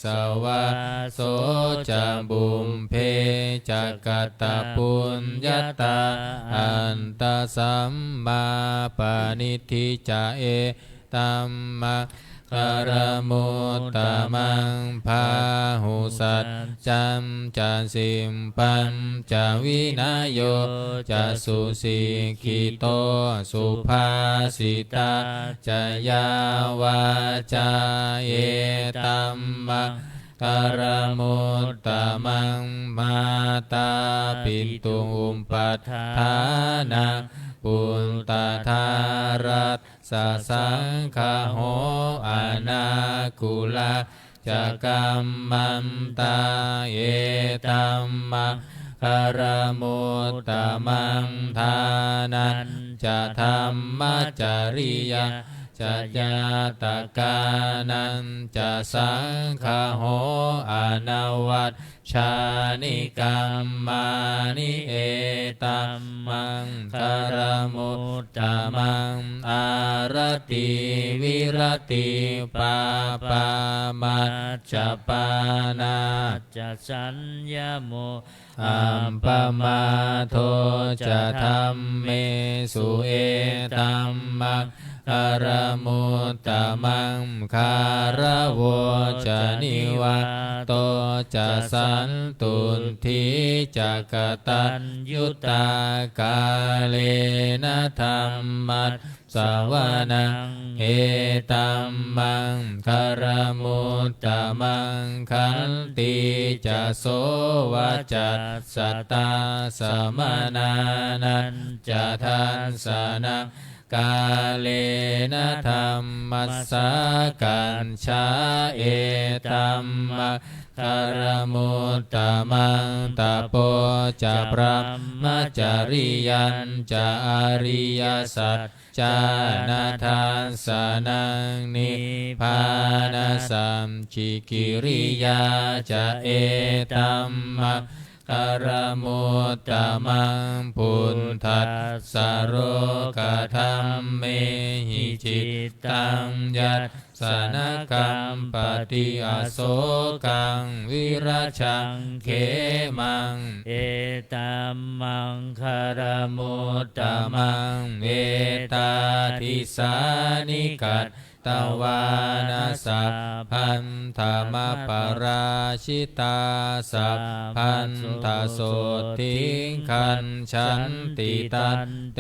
สวะโสจะบุมเพจักตปุญญาตาอันตสัมมาปณิทิจะเอตัมมะค คารมุตตมังพาหุสัจจัมจะสิมปัญจวินัยโยจะสุสิกิโตสุภาสิตาจะยาวาจาเอตัมมังคารมุตตมังมาตาปิตุอุปปัฏฐานังปุตตะธารัสสะสังฆโหอนาคุลาจะกัมมันตาเอตัมมังคารมุตตมังทานันจะธรรมจริยาจะญาตกานันจะสังฆโหอนวัตชานิกัมมานิเอตัมมังคารมุตตมังอารติวิรติปาปามัจจปานาจะสัญญโมอัมปมาโทจะธัมเมสุเอตัมมังคารมุตตมังคารโวจะนิวาโตจะสันตุนทิจะกตัญยุตากาเลนะธัมมัสสวนังเอตัมมังคารมุตตมังขันติจะโสวจัสสตาสมนานันจะทันสนังกาเลนะธัมมัสสะกัญชาเอตัมมังคารมุตตมังตะโปจะพระมจริยันจะอริยสัจจานาทานสนังนิพพานาสัมจิกิริยาจะเอตัมมังคารมุตตมังพุทธัสสะโรกธัมเมหิจิตตังยัสสนกัมปติอโศกังวิราชังเขมังเอตัมมังคารมุตตมังเอตาทิสานิกัตตวานาสัพพันธรรมปราชิตาสัพพันธโสทิงคันฉันติตันเต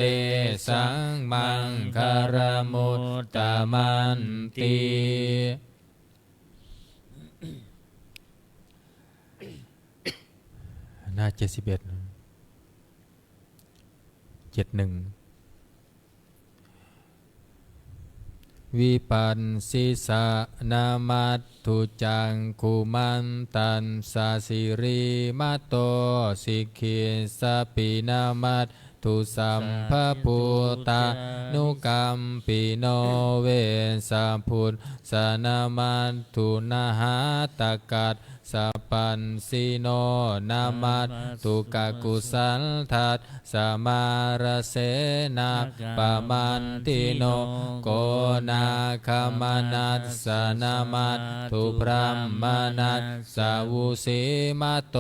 สังมังคารมุตตมันติหน้า71 71วิปัสสิสะนามัตถุจังคุมันตันสาสิริมัตโตสิกขิสปินามัตถุสัมภพุตานุกรรมปิโนเวสัพพุทสนามัตถุนาหาตกัสสัพปันสิโนนามัตถุกกุสัลทัสสมารเสนาปมันติโนโกนาคามนัสสนามัตถุพรหมนัสสาวุสีมัตโต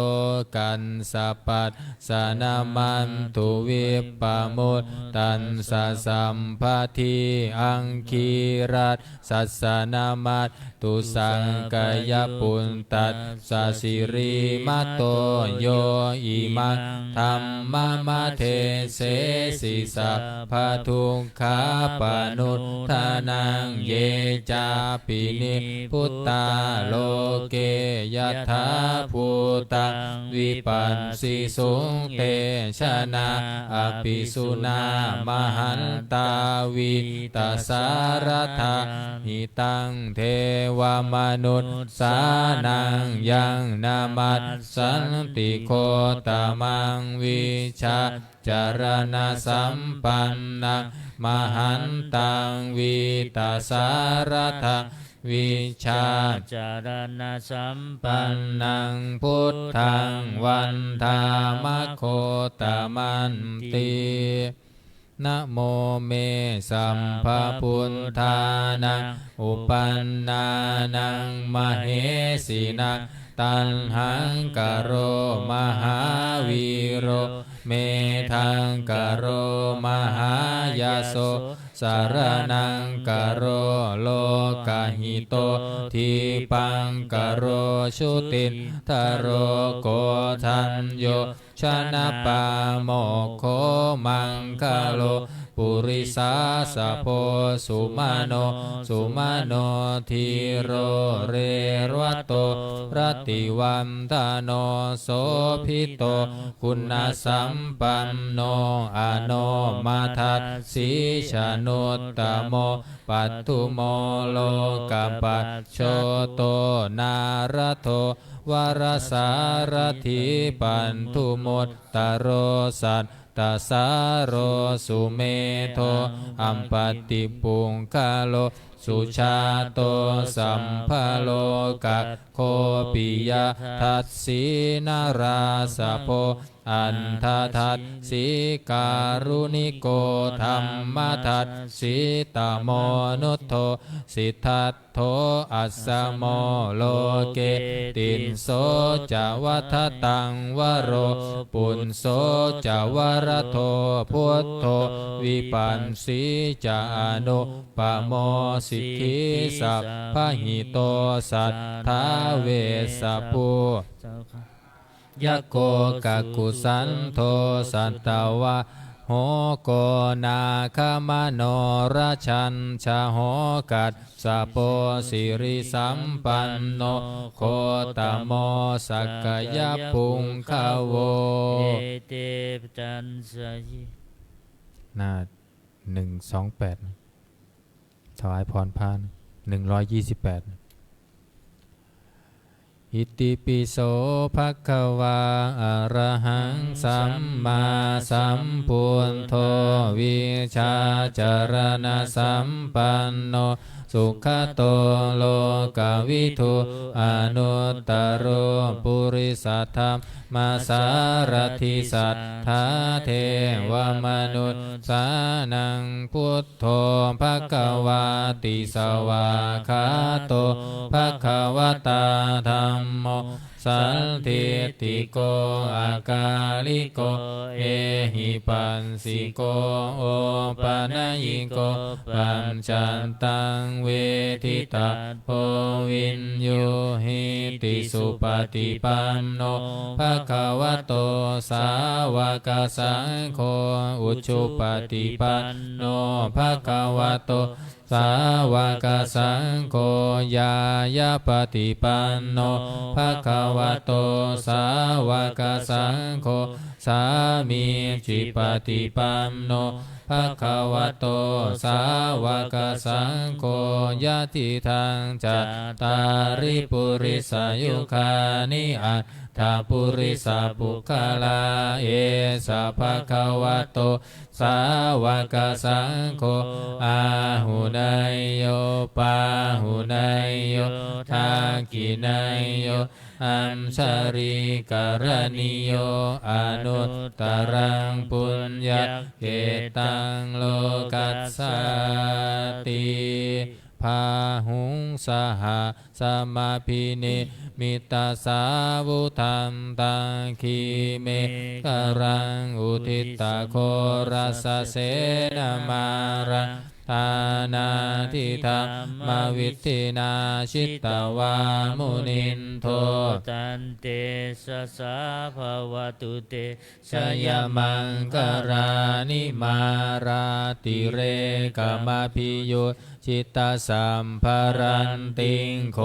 กันสัพปัสสนามันถุวิปปมุตตันสะสัมภาทิอังคีรัตสัสสนามัตตุสังกายปุนตัสสะสิริมัตโตโยอิมังธัมมะมะเทเสสิสัพพทุกขาปนุทธานังเยจาปินิพุตตาโลเกยัตถาภูตังวิปัสสิสุงเตชนะอภิสุนามหันตาวิตาสารธาหิตังเทวมนุษสานังยังนามัสสันติโคตมังวิชาจารณสัมปันนังมหันตังวิตาสารธาวิชาจารณสัมปันนังพุทธังวันธามโคตมันตินะโมเมสัมภพุทธานังอุปันนานังมเหสีนังตัณหังกโรมหาวีโรเมทังกโรมหายาโสสารนังกโรโลกหิ หิโตทีปังกโรชุติทโรโกทันโยชนะปาโมกโคมังคโลปุริสาสะโพสุมาโนสุมาโนทีโรเรรวโตรติวันทาโนโสภิโตคุณสัมปันโนอโนมาทัสสิชนุตตโมปัตตุโมโลกปัจโชโตนารโทวรสารถิปันทุมุตตโรสัตตสารโรสุเมโทอัมปติปุงคาโลสุชาโตสัมภโลกะโคปิยทัสสีนาราสะโพอันททัสสิการุณิโกธรรมทัสสิตโมนุตโธสิทธัตโธอัสสโมโลเกตินโสจวัฏตังวโรปุณโสจวรโทพุทโธวิปันสีจานุปโมสิกขิสัพพหิโตสัทธาเวสสปุยะโกกะกุสันโทสัตตวะโหโกนาคมโนราชันชาโหกัสสะโปสิริสัมปันโนโคตโมสักกยปุงคโวเอเตปจันสยิหน้า128ถวายพรพาน128อิติปิโสภะคะวาอะระหังสัมมาสัมพุทโธวิชาจารณะสัมปันโนสุขโตโลกวิทูอนุตตโรปุริสัทธรรมาสารถิสัทธาเทวมนุษสานังพุทโธภะคะวาติสวาคาโตภะคะวตาธัมโมสันทิติโกอากาลิโกเอหิปัสสิโกโอปะนะยิโกปัญจันตังเวทิตาโพวินโยหิติสุปฏิปันโนภะคะวะโตสาวกสังโฆอุชุปฏิปันโนภะคะวะโตสาวกสังโฆญายาปฏิปันโนภะคะวะโตสาวกสังโฆสามีจิปฏิปันโนภะคะวะโตสาวกสังโฆญาติทังจัตตาริปุริสายุคานิอัตถาปุริสปุคลาเอสะภะคะวะโตสาวกสังโฆอาหุนายโยปาหุนายโยทากินายโยอัมสาริกรณิโยอนุตตรังปุญญเกตังโลกัสสติพาหุงสหสมาพินิมิตาสาวุธันตังคีเมกรังอุทิตาโครัสเสนามารังทานาทิธรรมวิธินาชิตวามุนินโทตันเตสะสะภวตุเตชยมังกรานิมาราติเรกามพิยุจิตตสัมภารันติงโค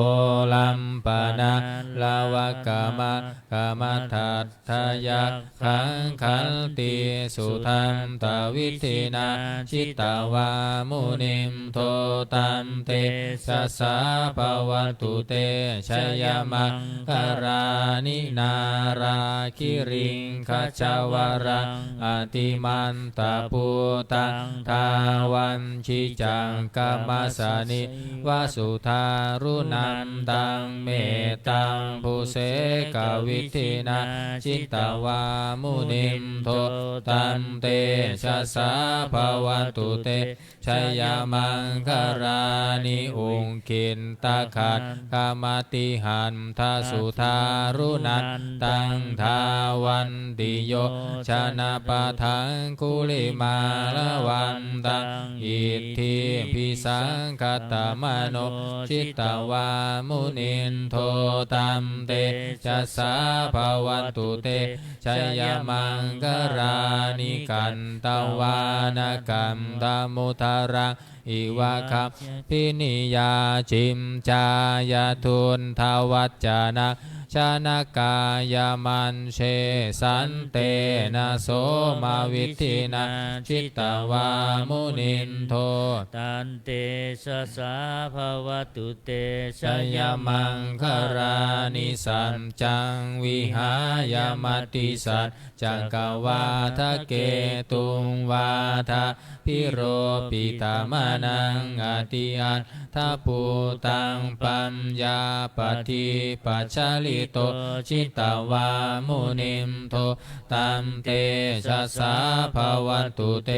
ลัมปนาลาวกามะกามทัตทายะขังขันติสุทันตวิธินาชิตวามุนิมโทตันเตสะสะภวตุเตชยมังกรานินาราคิริงขจาวรังอติมันตาปุตังทาวันชิจังกามมาสานิวาสุธารุนันตังเมตังภูเสกวิธินาจิตตวามุนิมโทตันเตชะสาภวตุเตช ชัยยามังคารานิอุงคินตาขัดกามติหันทสุธารุนันตังทาวันติโยชนะปะทังคุลิมาลวันตังอิทธิพิสังคตมโนชิตวามุนินโทตัมเตจัสสาภวันตุเตชัยยมังคารานิกันตวานกัมตมุทารังอิวะคัมพินิยาจิมจายาทุนทวัจจนะชนกายมันเชสันเตนะโสมาวิธินาชิตวามุนินโทตันเตสสะภวตุเตชชัยยมังคารานิสันจังวิหายมติสัจจังกวาทะเกตุงวาทะพิโรปิตามนังอติอันทาปูตังปัญญาปฏิปัจฉลิโตชิตวามุนิมโทตัมเตชัสสะภวันตุเต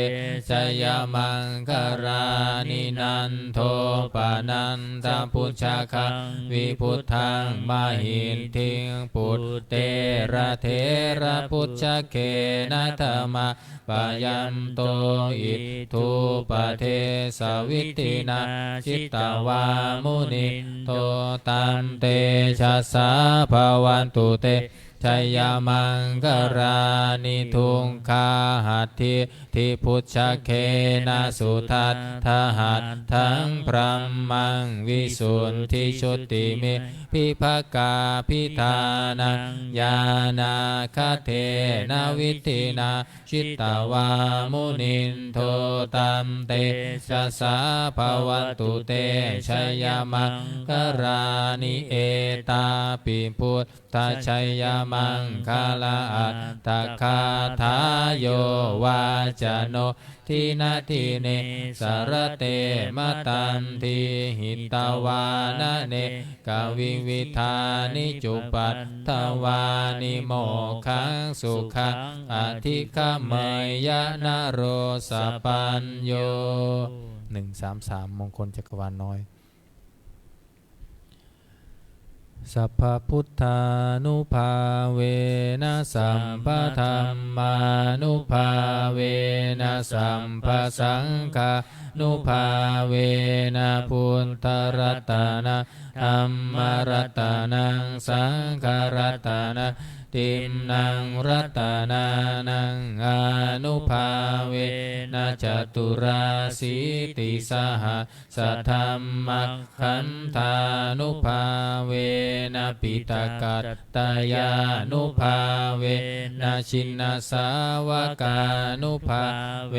ชัยยมังคารานินันโทปานันตพุชฌาคังวิพุทธังมหินทิงปุตเตระเทระพุชฌเคนะธรรมะปายันโตอิทุปเทสวิตินาชิตวามุนิโตตันเตชัสสะภวันตุเตชัยยมังคารานิทุงคาหัตถิทิพุชฌเคนะสุทัตถหัตถังพรัมมังวิสุทธิชุติมิพิภกาพิธานังญาณาคเทนะวิธินาชิตวามุนินโทตัมเตชัสสะภวันตุเตชัยยมังคารานิเอตาปิพุทธชัยยมังคาลาอัตตคาทาโยวาจโนทินาทิเนสารเตมตันทิหิตวานะเนกวิวิธานิจุปัตถวานิโมขังสุขังอธิคเมยนโรสปัญโย133มงคลจักรวาลน้อยสัพพพุทธานุภาเวนะสัมปธัมมานุภาเวนะสัมปสังฆานุภาเวนะพุทธรัตนะธัมมรัตนังสังฆรัตนะติมนังรัตนานังอนุภาเวนะจตุราสีติสหสัทธัมมัคขันธานุภาเวนะปิตกัตตายานุภาเวนะชินนาสาวกานุภาเว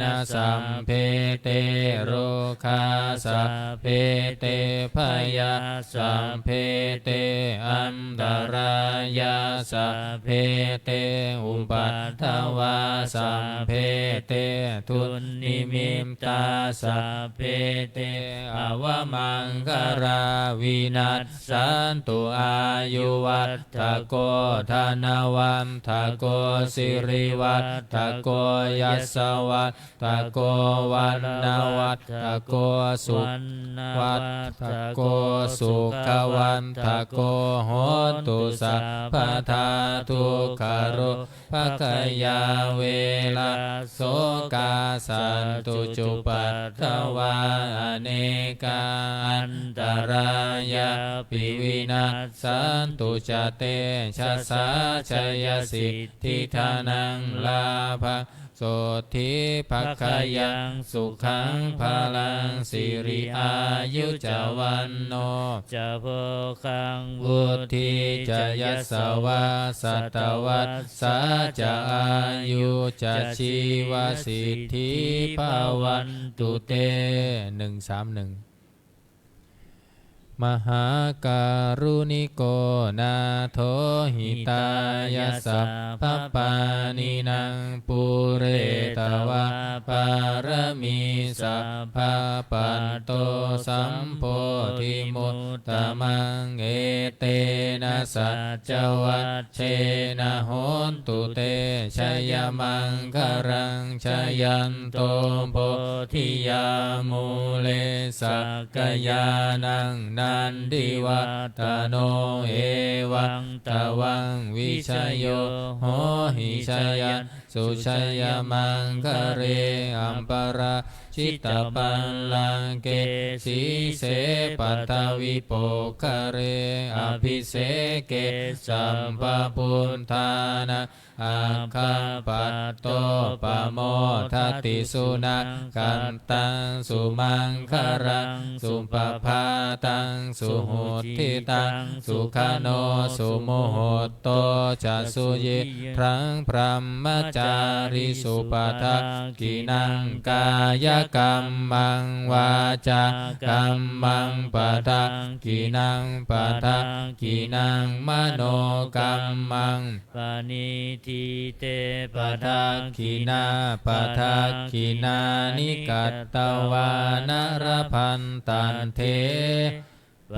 นะสัมเพเตโรคาสัพเพเตพยาสัมเพเตอันตรายาสัพเพเตอุปัฏฐวาสัพเพเตทุนนิมิตตาสัพเพเตอวมังคาราวินัสสันตุอายุวัฏฐโกธนวันทโกสิริวัฏฐโกยัสสวัฏฐโกวันนวัฏฐโกสุขวัฏฐโกสุขวันทโกโหตุสัพพทาทุกขโรภคยาเวลาโสกาสันตุจุปัฏฐวาอเนกาอันตรายาปิวินัสสันตุจเตชะสาชยสิทธิธานังลาภโสธิภัคคยังสุขังพลังสิริอายุจวันโนจะโพคังวุฒิจะยัสสวะสัตวัสสะจะอายุจะชีวสิทธิภาวันตุเต131 มหาการุณิโกนาโถหิตายาสัพพปานินางปุเรตวะปารมีสัพพปันโตสัมโพธิมุตตมังเอเตนะสัจวัชเชนะโหนตุเตชยมังคารังชยันโตโพธิยามูเลสักกยานังนันทิวัตโนเอวังตวังวิชโยโหหิชยันสุชยมังคะเรอัมปราชิตปัลลังเกสีเสปัทวิโปคะเรอภิเสเกสัมปพุทธานะอาคัมปัตโตปโมทัตติสุนังกันตังสุมังคารังสุปภาตังสุหุทิตังสุขโนสุโมโหตโตจะสุยิทรังพรหมจาริสุปทักกินังกายกรรมังวาจากรรมังปทักกินังปทักกินังมโนกรรมังปานิทิเตป ปทักขินาปทักขินานิกัตตวานรพันตันเทป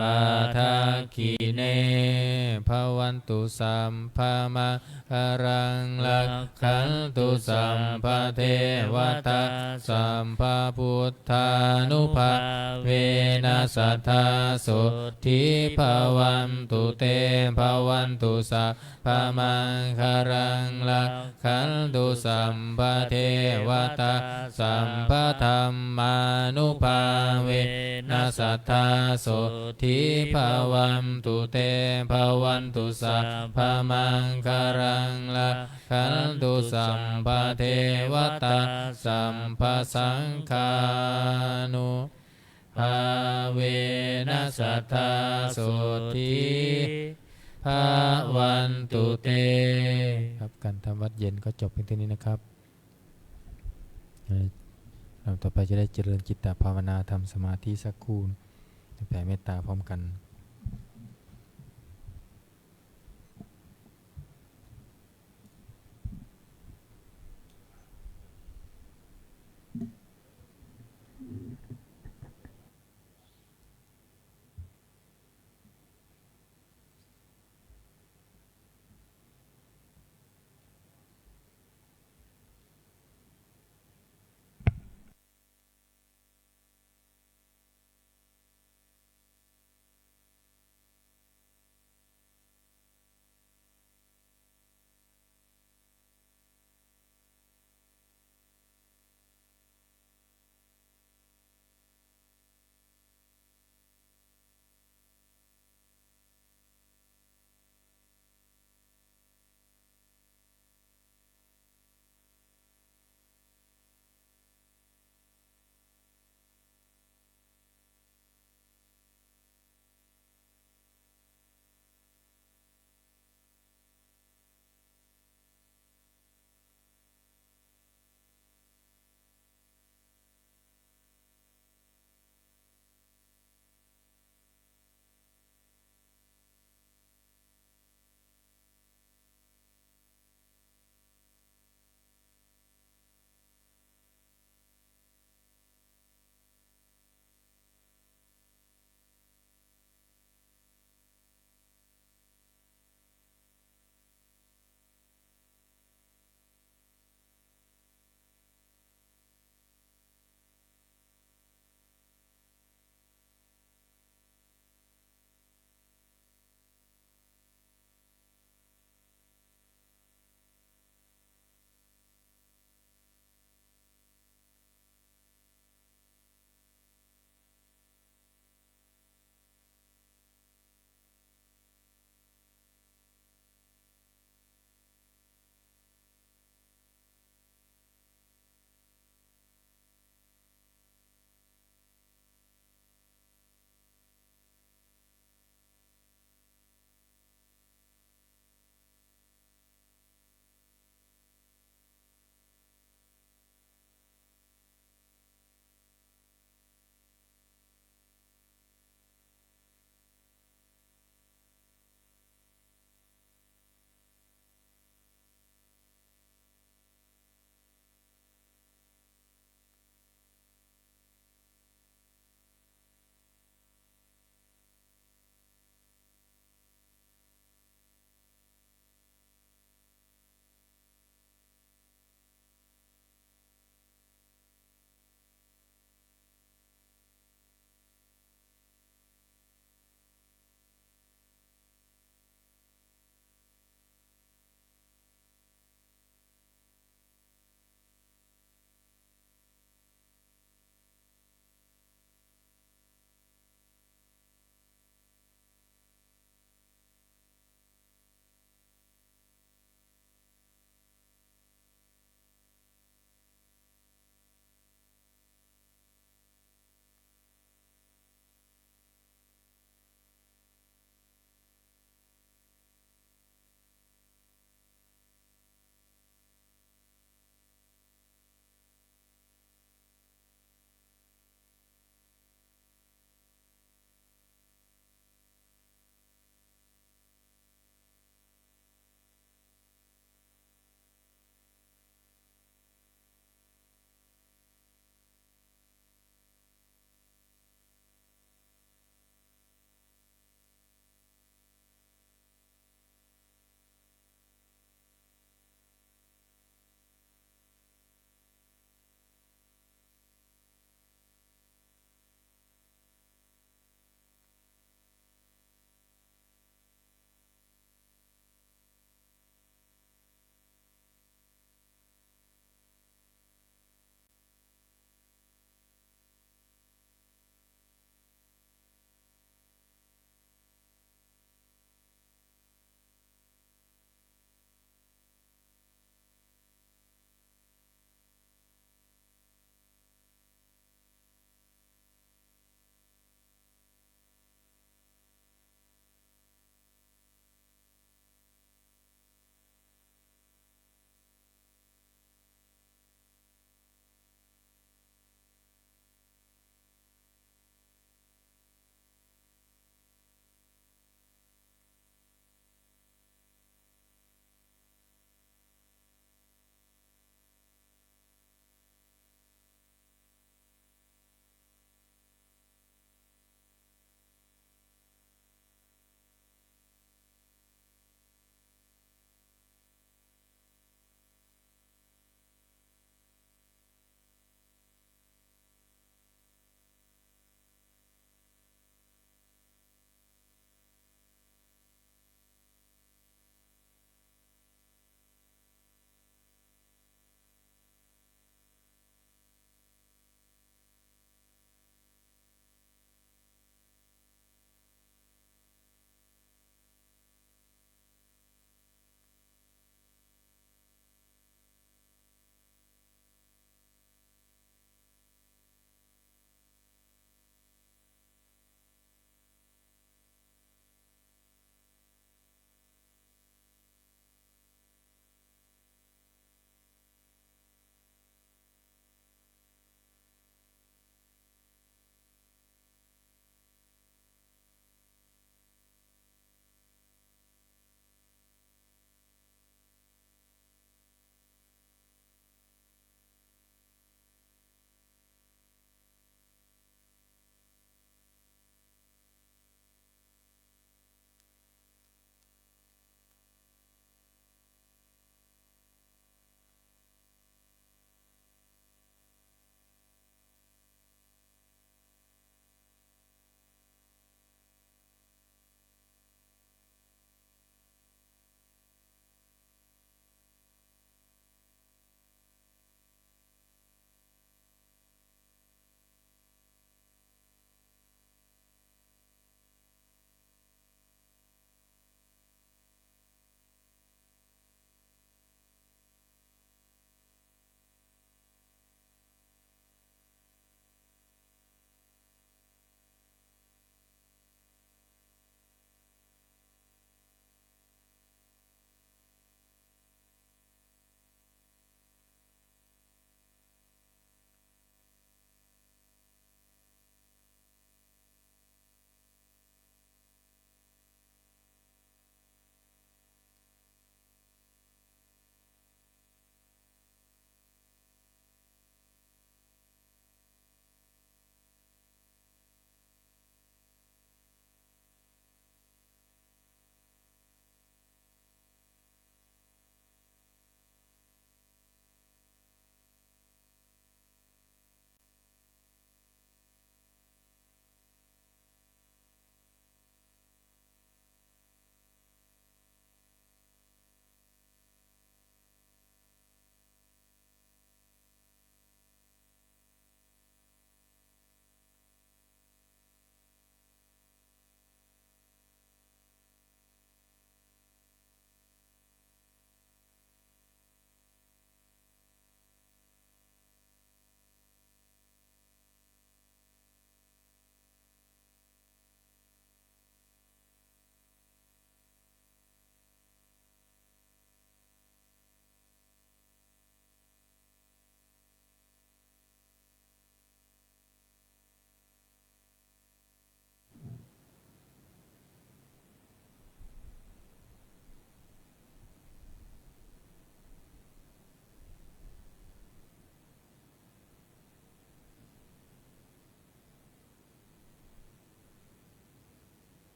ทักขิเนภวันตุสัมภามะคารังลักขันตุสัมภเทวตาสัมภพุทธานุภาเวนัสสัทธาสุทิภวันตุเตภวันตุสัพพมังคารังลักขันตุสัมภเทวตาสัมภธรรมานุภาเวนัสสัทธาสุทิภวันตุเตภวันตุสัพพมังคารังลักขันตุสัมภเทวตาสัมภสังฆานุภาเวนัสสัทธาสุทิภาวันตุเตครับการทำวัดเย็นก็จบเพียงเท่านี้นะครับเราต่อไปจะได้เจริญจิตตภาวนาทำสมาธิสักครู่แผ่เมตตาพร้อมกัน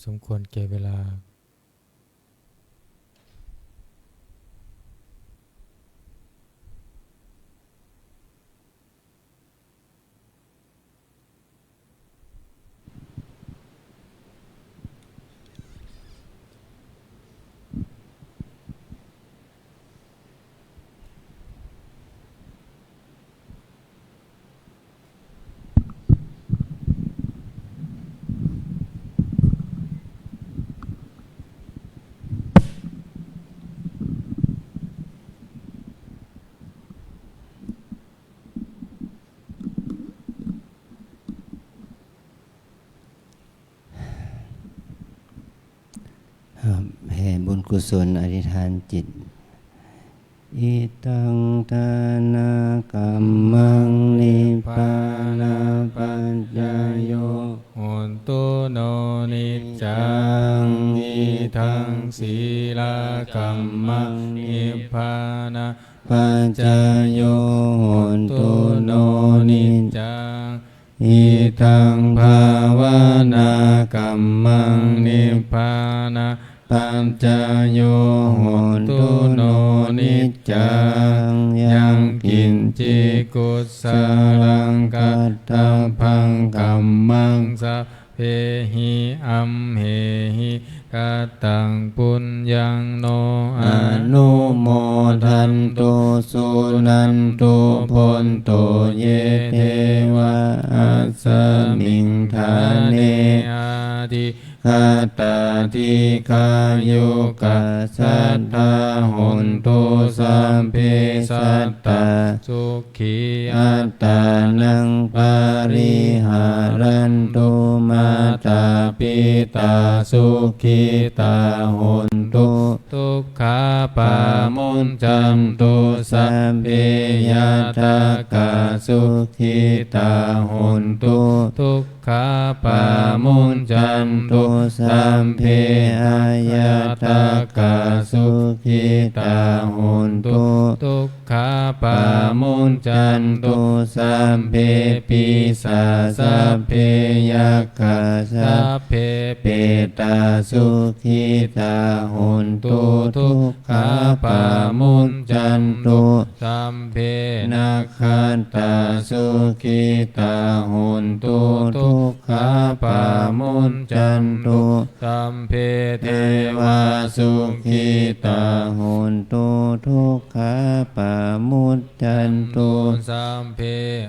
สมควรแก่เวลาแผ่บุญกุศลอธิษฐานจิตอิตังทานากัมมังนิพพานาปัญญายโยโหนตุโนนิจจังอิทังศีลกัมมังนิพพานาปัญญายโยโหนตุโนนิจจังอิทังภาวนากัมมังนิพพานาปัญจโยโหนตุโนนิจจังยังกินจิกุสลังกัตถังพังกัมมังสัพเพหิอัมเหหิกัตตังปุญญังโนอนุโมทันตุสุนันตุพนตุเยเทวะอัสสมิงทาเนอาทิคาตาทิคายุกัสสัทธาหุนตุสัมเพสัตตาสุขีอัตตานังปาริหารันตุมาตาปิตาสุขีตาหุนตุทุกขาปามุนจันตุสัมเพยตากาสุขีตาหุนตุทุกขาปามุนจันตุสัมเพอายตากาสุขีตาหุนตุทุกขาปามุนจันตุสัมเพปิสาสัพเพยัคฆาสัพเพเปตาสุขีตาหุนตุทุกขาปามุนจันตุสัมเพนัคขันตาสุขีตาหุนตุทุกขาปามุนจันตุสัมเพเทวาสุขีตาหุนตุทุกขาปามุนจันตุสัมเพ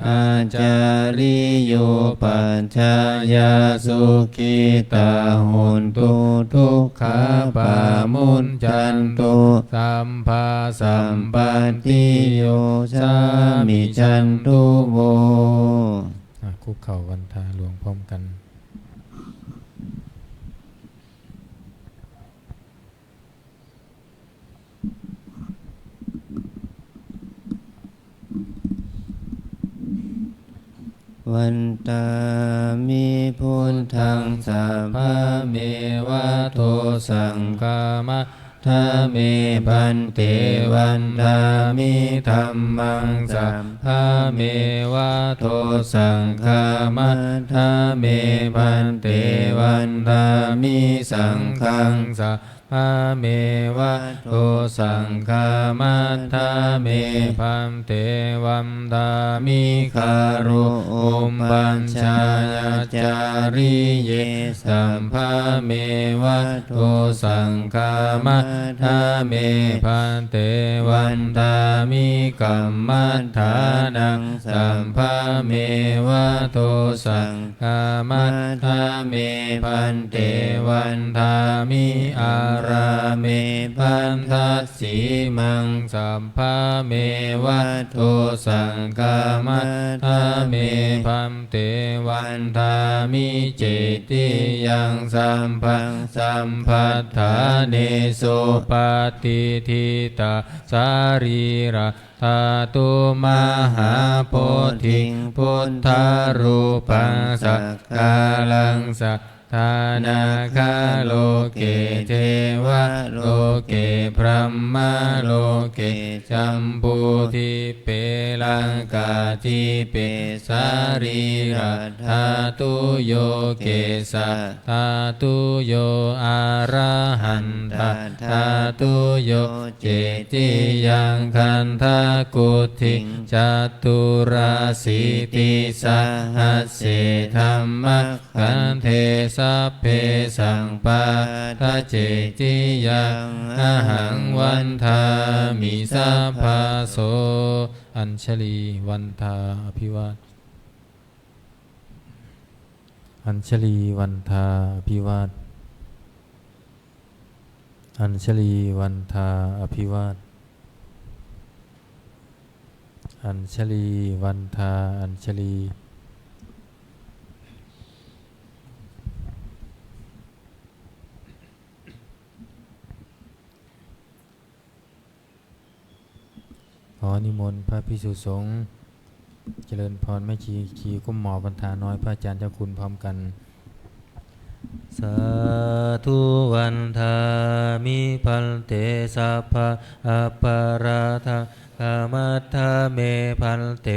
อาจาริโยปัญชายาสุขีตาหุนตุทุกขาปามุนจันตุสัมภาสัมปันติโยสามิจันตุโวคุกเข่าวันทาหลวงพร้อมกันวันตามิพุทธังสัพพะเมวะโทสังฆามะทาเมพันเตวันทามิธัมมังสัพพะเมวะโทสังฆามะทาเมพันเตวันทามิสังฆังสัพพะเมวะโทสังฆามัทธาเมพัมเตวัมดามิคารุอุมบัญชายาจาริเยสัมภะเมวะโทสังฆามัทธาเมพัมเตวันดามิกัมมัฏฐานังสัมภะเมวะโทสังฆามัทธาเมพัมเตวันดามิอาราเมพันทัสสีมังสัมภะเมวะโทสังฆามัทธาเมพัมเตวันทามิเจติยังสัมพังสัมพัทธาเนโสปฏิทิตาสารีระธาตุมหาโพธิพุทธารูปังสักกาลังสัก ทานาคาโลเกเทวะโลเกพรหมโลเกจัมพูทิเปลังกาทิเปสารีระธาตุโยเกสะธาตุโยอะระหันตะธาตุโยเจติยังคันทากุทิจัตุราสีติสหัสเสธัมมะคันเทสัพเพสังปาทะเจติยังอะหังวันทามิสัพพะโสอัญชลีวันทาอภิวาทอัญชลีวันทาอภิวาทอัญชลีวันทาอภิวาทอัญชลีวันทาอัญชลีขอนิมนต์พระภิกษุสงฆ์เจริญพรแม่ชีขีกุ้มหมอบันทาน้อยพระอาจารย์เจ้าคุณพร้อมกันสาธุวันทามิพันเตสัพพะอัปปาราทะกามัตถะเมพันเต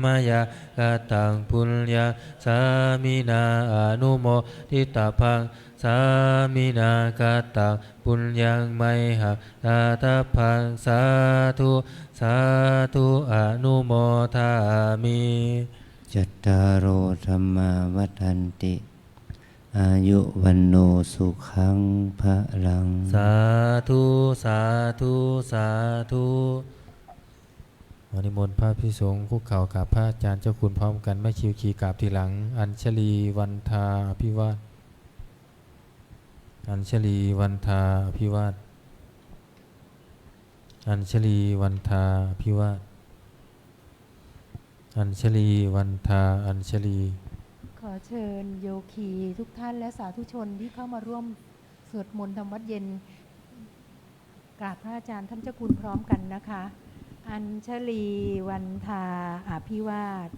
มยะกตังปุญญาสามินาอนุโมทิตาภังสามินากตังปุญญังไมหะตาตาภังสาธุสาธุอนุโมทามิจัตตารโอธรรมาวัฏันติอายุวันโนสุขังภะลังสาธุสาธุสาธุนิมนต์พระภิกษุสงฆ์คุกเข่ากราบพระอาจารย์เจ้าคุณพร้อมกันไม่คิวขีกราบทีหลังอัญชลีวันทาอภิวาทอัญชลีวันทาอภิวาทอัญชลีวันทาอภิวาทอัญชลีวันทาอัญชลีขอเชิญโยคีทุกท่านและสาธุชนที่เข้ามาร่วมสวดมนต์ทำวัดเย็นกราบพระอาจารย์ท่านเจ้าคุณพร้อมกันนะคะอัญชลีวันทาอภิวาท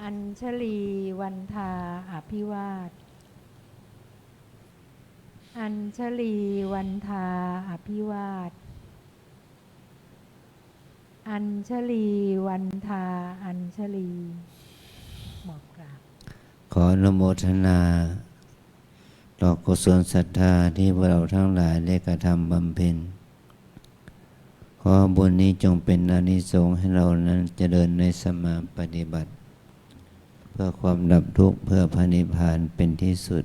อัญชลีวันทาอภิวาทอัญชลีวันทาอภิวาทอัญชลีวันทาอัญชลีหมอบกราบขออนุโมทนาต่อกุศลศรัทธาที่พวกเราทั้งหลายได้กระทำบำเพ็ญขอบุญนี้จงเป็นอานิสงส์ให้เรานั้นเจริญในสมาปฏิบัติเพื่อความดับทุกข์เพื่อพระนิพพานเป็นที่สุด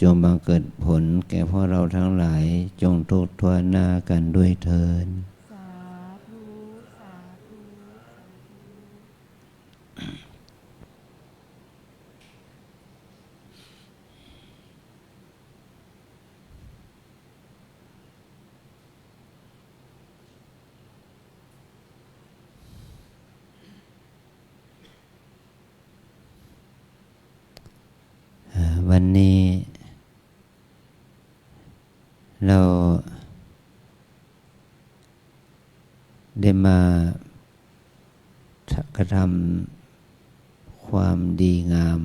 จงบังเกิดผลแก่พวกเราทั้งหลายจงทุกข์ทั่วหน้ากันด้วยเถิดสาธุสาธุวันนี้เราได้มากระทำความดีงาม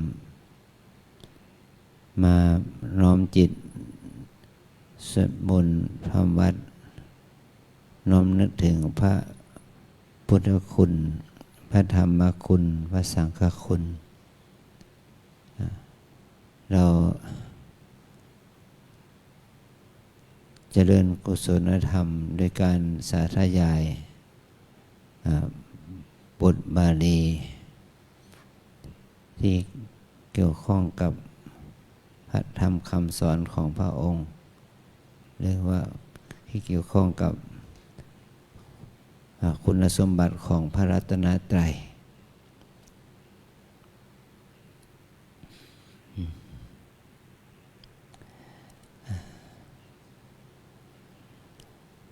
มาน้อมจิตสวดมนต์ทำวัดน้อมนึกถึงพระพุทธคุณพระธรรมคุณพระสังฆคุณเราเจริญกุศลธรรมโดยการสาธยายบทบาลีที่เกี่ยวข้องกับพระธรรมคำสอนของพระองค์เรียกว่าที่เกี่ยวข้องกับคุณสมบัติของพระรัตนตรัย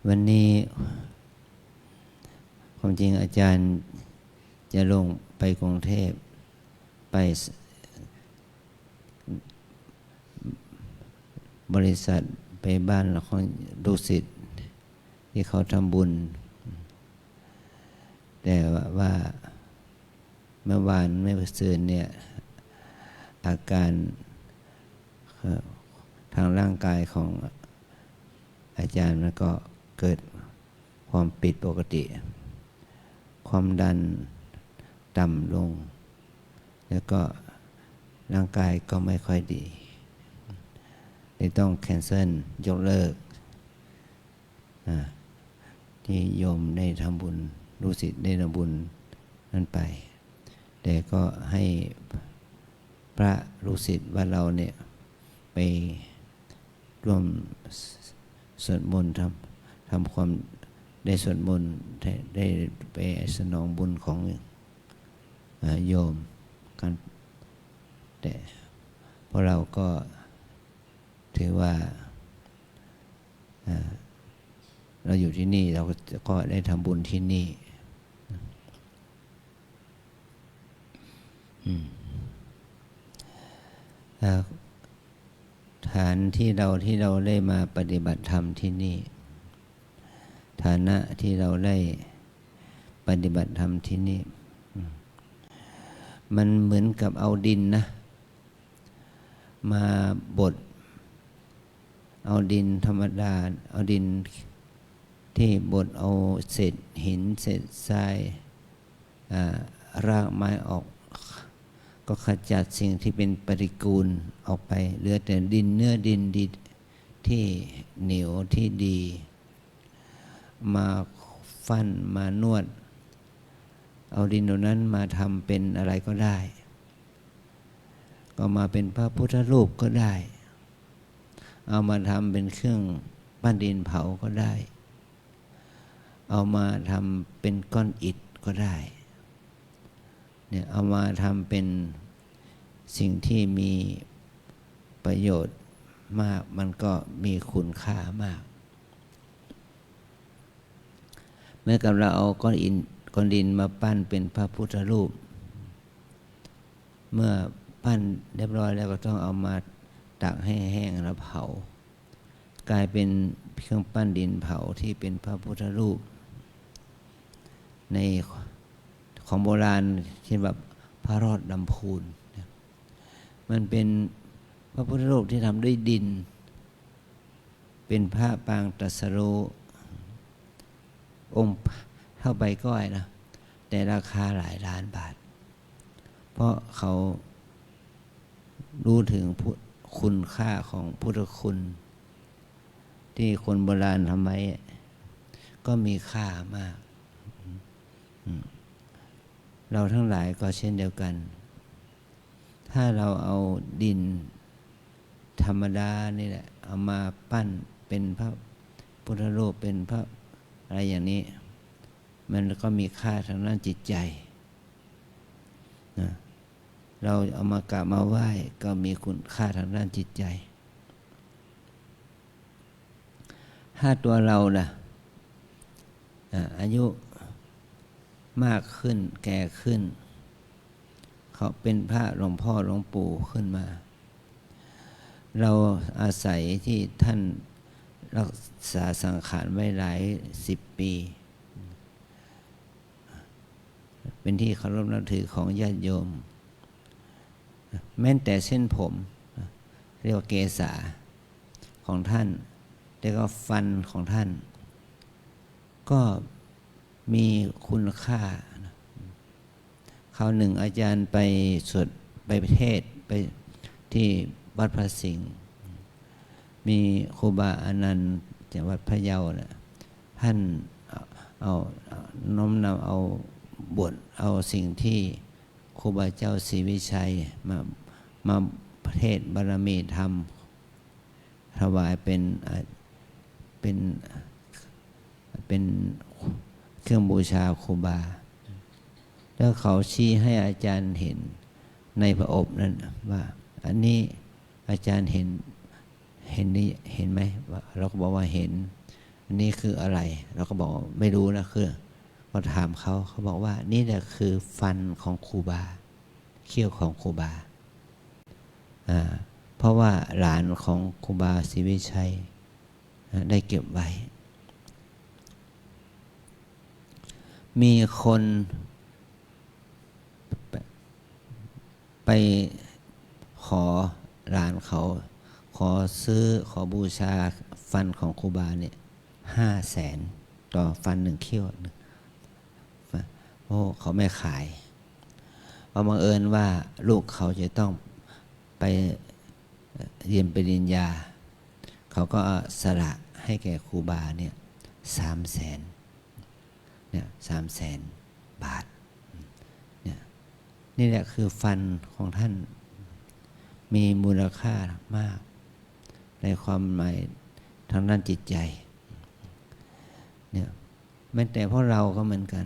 วันนี้ความจริงอาจารย์จะลงไปกรุงเทพไปบริษัทไปบ้านของดุสิตที่เขาทำบุญแต่ว่าเมื่อวานไม่ประเสริฐเนี่ย อาการทางร่างกายของอาจารย์มันก็เกิดความผิดปกติความดันต่ำลงแล้วก็ร่างกายก็ไม่ค่อยดีเลยต้องแคนเซิลยกเลิกที่โยมได้ทำบุญรู้สิทธิ์ได้ทำบุญนั้นไปแต่ก็ให้พระรู้สิทธิ์ว่าเราเนี่ยไปร่วมสวดมนต์ทำความได้สวดมนต์ได้ไปสนองบุญของโยมกันแต่พวกเราก็ถือว่าเราอยู่ที่นี่เราก็ได้ทำบุญที่นี่ฐานที่เราได้มาปฏิบัติธรรมที่นี่ฐานะที่เราได้ปฏิบัติธรรมที่นี่มันเหมือนกับเอาดินนะมาบดเอาดินธรรมดาเอาดินที่บดเอาเศษหินเศษทรายรากไม้ออกก็ขจัดสิ่งที่เป็นปฏิกูลออกไปเหลือแต่ดินเนื้อดินดีที่เหนียวที่ดีมาฟั่นมานวดเอาดินเหล่านั้นมาทำเป็นอะไรก็ได้ก็มาเป็นพระพุทธรูปก็ได้เอามาทำเป็นเครื่องปั้นดินเผาก็ได้เอามาทำเป็นก้อนอิฐก็ได้เนี่ยเอามาทำเป็นสิ่งที่มีประโยชน์มากมันก็มีคุณค่ามากเมื่อกับเราเอาก้อนดินมาปั้นเป็นพระพุทธรูปเมื่อปั้นเรียบร้อยแล้วก็ต้องเอามาตากให้แห้งแล้วเผากลายเป็นเครื่องปั้นดินเผาที่เป็นพระพุทธรูปในของโบราณเช่นแบบพระรอดลำพูนมันเป็นพระพุทธรูปที่ทำด้วยดินเป็นพระปางตรัสรู้องค์เท่าใบก้อยนะแต่ราคาหลายล้านบาทเพราะเขารู้ถึงคุณค่าของพุทธคุณที่คนโบราณทำไว้ก็มีค่ามากเราทั้งหลายก็เช่นเดียวกันถ้าเราเอาดินธรรมดานี่แหละเอามาปั้นเป็นพระพุทธรูปเป็นพระอะไรอย่างนี้มันก็มีค่าทางด้านจิตใจนะเราเอามากราบมาไหว้ก็มีคุณค่าทางด้านจิตใจถ้าตัวเราล่ะอายุมากขึ้นแก่ขึ้นเขาเป็นพระหลวงพ่อหลวงปู่ขึ้นมาเราอาศัยที่ท่านรักษาสังขารไว้หลาย10 ปีเป็นที่เคารพนับถือของญาติโยมแม้แต่เส้นผมเรียกว่าเกศาของท่านแล้วก็ฟันของท่านก็มีคุณค่าคราวหนึ่งอาจารย์ไปสวดไปเทศน์ไปที่วัดพระสิงห์มีครูบาอนันต์จากวัดพะเยานะท่านเอาน้อมนำเอาบทเอาสิ่งที่ครูบาเจ้าศรีวิชัยมาเทศน์บารมีธรรมถวายเป็นเครื่องบูชาครูบาแล้วเขาชี้ให้อาจารย์เห็นในพระอบนั้นว่าอันนี้อาจารย์เห็นนี่เห็นไหมเราก็บอกว่าเห็นอันนี้คืออะไรเราก็บอกไม่รู้นะคือก็ถามเขาบอกว่านี่แหละคือฟันของครูบาเขี้ยวของครูบาเพราะว่าหลานของครูบาศรีวิชัยได้เก็บไว้มีคนไปข ขอหลานเขาขอซื้อขอบูชาฟันของครูบาเนี่ย500,000ต่อฟัน1 เขี้ยวโอ้เขาไม่ขายเพราะบังเอิญว่าลูกเขาจะต้องไปเรียนปริญญาเขาก็สละให้แก่ครูบาเนี่ย300,000เนี่ย300,000 บาทเนี่ยนี่แหละคือฟันของท่านมีมูลค่ามากในความหมายทางด้านจิตใจเนี่ยแม้แต่พวกเราก็เหมือนกัน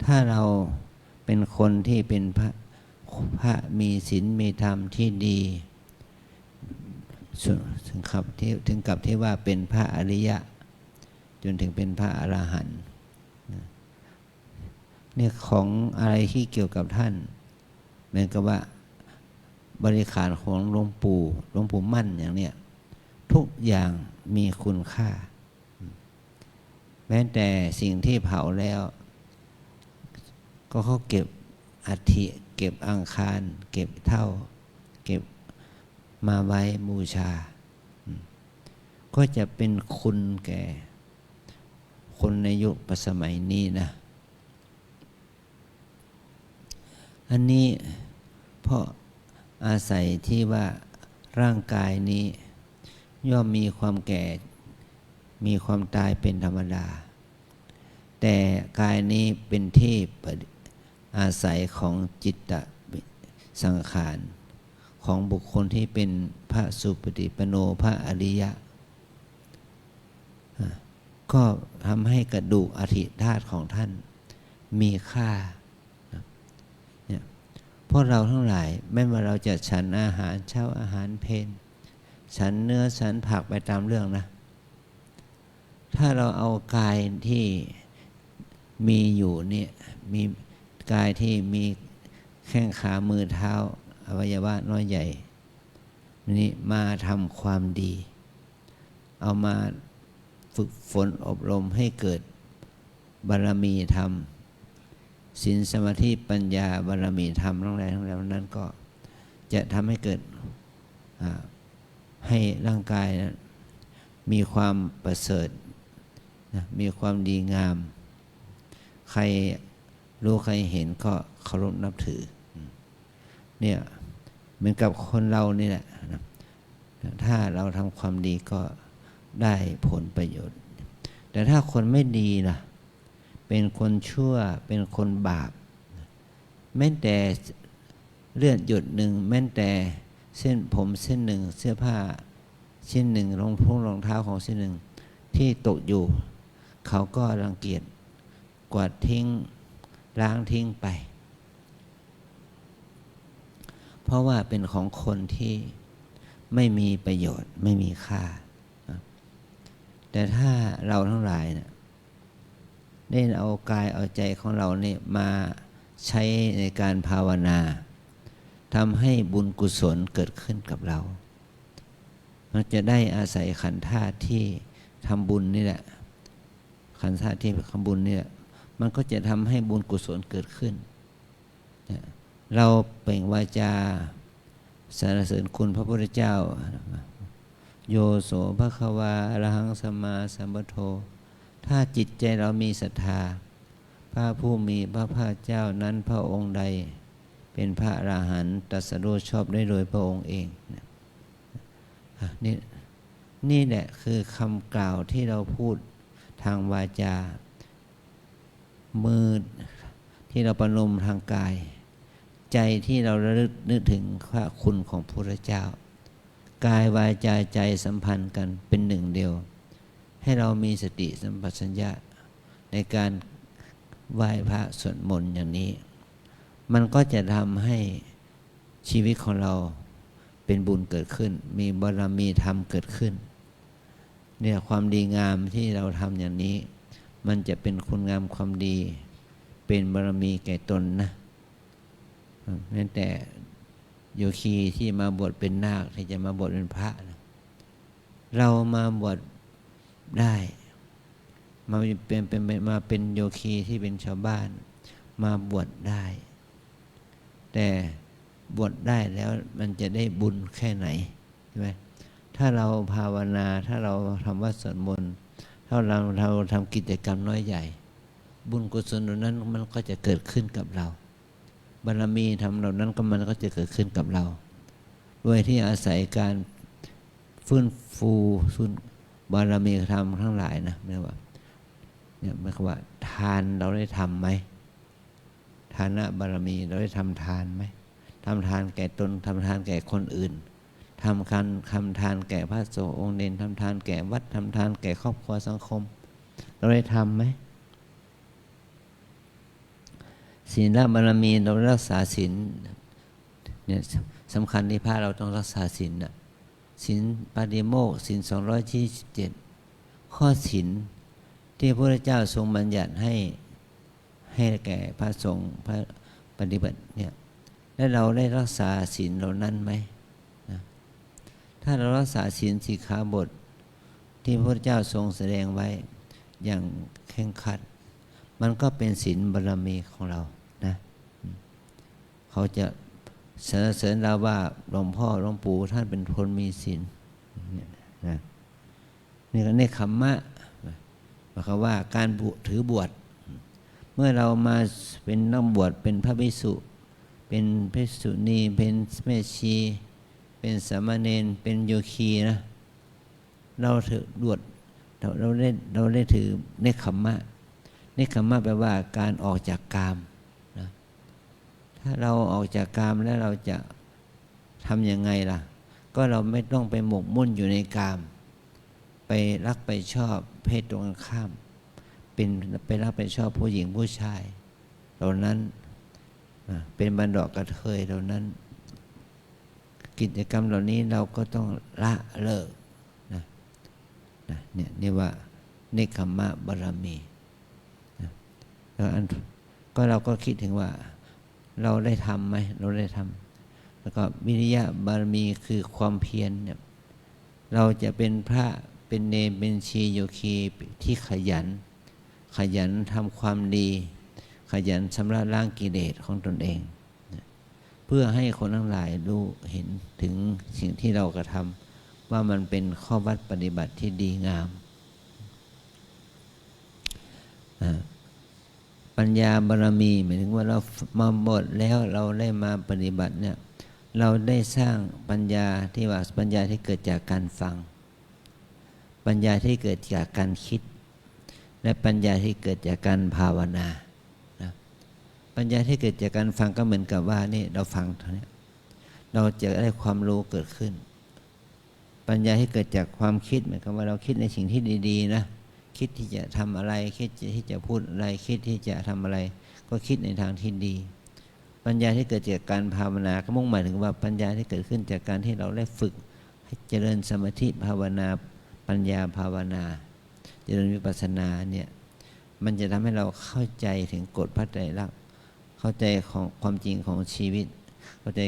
ถ้าเราเป็นคนที่เป็นพระมีศีลมีธรรมที่ดีถึงกับที่ว่าเป็นพระอริยะจนถึงเป็นพระอรหันต์เนี่ยของอะไรที่เกี่ยวกับท่านเหมือนกับว่าบริขารของหลวงปู่มั่นอย่างเนี้ยทุกอย่างมีคุณค่าแม้แต่สิ่งที่เผาแล้วก็เขาเก็บอัฐิเก็บอังคารเก็บเท่าเก็บมาไว้บูชาก็จะเป็นคุณแก่คนในยุคสมัยนี้นะอันนี้เพราะอาศัยที่ว่าร่างกายนี้ย่อมมีความแก่มีความตายเป็นธรรมดาแต่กายนี้เป็นที่อาศัยของจิตตสังขารของบุคคลที่เป็นพระสุปฏิปันโนพระอริยะก็ทำให้กระดูกอธิธาตุของท่านมีค่าเนี่ยพวกเราทั้งหลายไม่ว่าเราจะฉันอาหารเช้าอาหารเพลฉันเนื้อฉันผักไปตามเรื่องนะถ้าเราเอากายที่มีอยู่เนี่ยมีกายที่มีแข้งขามือเท้าอวัยวะน้อยใหญ่นี่มาทำความดีเอามาฝึกฝนอบรมให้เกิดบารมีธรรมศีลสมาธิปัญญาบารมีธรรมทั้งหลายนั้นก็จะทำให้เกิดให้ร่างกายนะมีความประเสริฐนะมีความดีงามใครรู้ใครเห็นก็เคารพนับถือเนี่ยเหมือนกับคนเรานี่แหละนะถ้าเราทำความดีก็ได้ผลประโยชน์แต่ถ้าคนไม่ดีล่ะเป็นคนชั่วเป็นคนบาปแม้แต่เลือดหยดหนึ่งแม้แต่เส้นผมเส้นหนึ่งเสื้อผ้าชิ้นหนึ่งรองเท้าของชิ้นหนึ่งที่ตกอยู่เขาก็รังเกียจกวาดทิ้งล้างทิ้งไปเพราะว่าเป็นของคนที่ไม่มีประโยชน์ไม่มีค่าแต่ถ้าเราทั้งหลายเนี่ยได้เอากายเอาใจของเราเนี่ยมาใช้ในการภาวนาทำให้บุญกุศลเกิดขึ้นกับเรามันจะได้อาศัยขันธ์ธาตุที่ทำบุญนี่แหละขันธ์ธาตุที่ทำบุญนี่แหละมันก็จะทำให้บุญกุศลเกิดขึ้นเราเปล่งวาจาสรรเสริญคุณพระพุทธเจ้าโยโสภควาอรหังสัมมาสัมพุทโธถ้าจิตใจเรามีศรัทธาพระผู้มีพระภาคเจ้านั้นพระองค์ใดเป็นพระอรหันต์ตรัสรู้ชอบได้โดยพระองค์เองนี่แหละคือคำกล่าวที่เราพูดทางวาจามือที่เราประนมทางกายใจที่เราระลึกนึกถึงพระคุณของพระพุทธเจ้ากายวาจาใจสัมพันธ์กันเป็นหนึ่งเดียวให้เรามีสติสัมปชัญญะในการไหว้พระสวดมนต์อย่างนี้มันก็จะทำให้ชีวิตของเราเป็นบุญเกิดขึ้นมีบารมีธรรมเกิดขึ้นเนี่ยความดีงามที่เราทำอย่างนี้มันจะเป็นคุณงามความดีเป็นบารมีแก่ตนนะแม้แต่โยคีที่มาบวชเป็นนาคที่จะมาบวชเป็นพระนะเรามาบวชได้มาเป็นโยคีที่เป็นชาวบ้านมาบวชได้แต่ บวชได้แล้วมันจะได้บุญแค่ไหนใช่ไหมถ้าเราภาวนาถ้าเราทำวัดสวดมนต์ถ้าเราทำกิจกรรมน้อยใหญ่บุญกุศลเหล่านั้นมันก็จะเกิดขึ้นกับเราบารมีทำเหล่านั้นก็มันก็จะเกิดขึ้นกับเราโดยที่อาศัยการฟื้นฟูบารมีธรรมทั้งหลายนะไม่ว่าเนี่ยหมายความว่าทานเราได้ทำไหมทานะบารมีเราได้ทำทานไหมทำทานแก่ตนทำทานแก่คนอื่นทำทานแก่พระสงฆ์องค์เด่นทำทานแก่วัดทำทานแก่ครอบครัวสังคมเราได้ทำไหมศีลบารมีเรารักษาศีลเนี่ยสำคัญที่พระเราต้องรักษาศีลน่ะศีลปาฏิโมกข์ศีล227ข้อศีลที่พระพุทธเจ้าทรงบัญญัติให้แก่พระสงฆ์พระปฏิบัติเนี่ยและเราได้รักษาศีลเหล่านั้นไหมนะถ้าเรารักษาศีลสิกขาบทที่พระพุทธเจ้าทรงแสดงไว้อย่างเคร่งครัดมันก็เป็นศีลบารมีของเรานะเขาจะสรรเสริญเราว่าหลวงพ่อหลวงปู่ท่านเป็นคนมีศีลนะนี่ก็เนคขมมะหมายความว่าการถือบวชเมื่อเรามาเป็นนักบวชเป็นพระภิกษุเป็นภิกษุณีเป็นแม่ชีเป็นสามเณรเป็นโยคีนะเราถือบวชเราได้ถือเนคขมมะเนคขมมะแปลว่าการออกจากกามนะถ้าเราออกจากกามแล้วเราจะทำยังไงล่ะก็เราไม่ต้องไปหมกมุ่นอยู่ในกามไปรักไปชอบเพศตรงกันข้ามไปรักไปชอบผู้หญิงผู้ชายเหล่านั้นเป็นบันดาลกระเทยเหล่านั้นกิจกรรมเหล่านี้เราก็ต้องละเลิกนะเนี่ยนี่ว่าเนคขมมะบารมีนะก็เราก็คิดถึงว่าเราได้ทำไหมเราได้ทำแล้วก็วิริยะบารมีคือความเพียรเนี่ยเราจะเป็นพระเป็นเณรเป็นชีโยคีที่ขยันทำความดีขยันชำระล้างกิเลสของตนเองเพื่อให้คนทั้งหลายรู้เห็นถึงสิ่งที่เรากระทำว่ามันเป็นข้อวัดปฏิบัติที่ดีงามปัญญาบารมีหมายถึงว่าเรามาบวชแล้วเราได้มาปฏิบัติเนี่ยเราได้สร้างปัญญาที่ว่าปัญญาที่เกิดจากการฟังปัญญาที่เกิดจากการคิดและปัญญาที่เกิดจากการภาวนานะปัญญาที่เกิดจากการฟังก็เหมือนกับว่านี่เราฟังเท่านี้เราจะได้ความรู้เกิดขึ้นปัญญาที่เกิดจากความคิดหมายความว่าเราคิดในสิ่งที่ดีๆนะคิดที่จะทำอะไรคิดที่จะพูดอะไรคิดที่จะทำอะไรก็คิดในทางที่ดีปัญญาที่เกิดจากการภาวนาก็มุ่งหมายถึงว่าปัญญาที่เกิดขึ้นจากการที่เราได้ฝึกให้เจริญสมาธิภาวนาปัญญาภาวนาเจริญวิปัสสนาเนี่ยมันจะทำให้เราเข้าใจถึงกฎพระไตรลักษณ์เข้าใจของความจริงของชีวิตเข้าใจ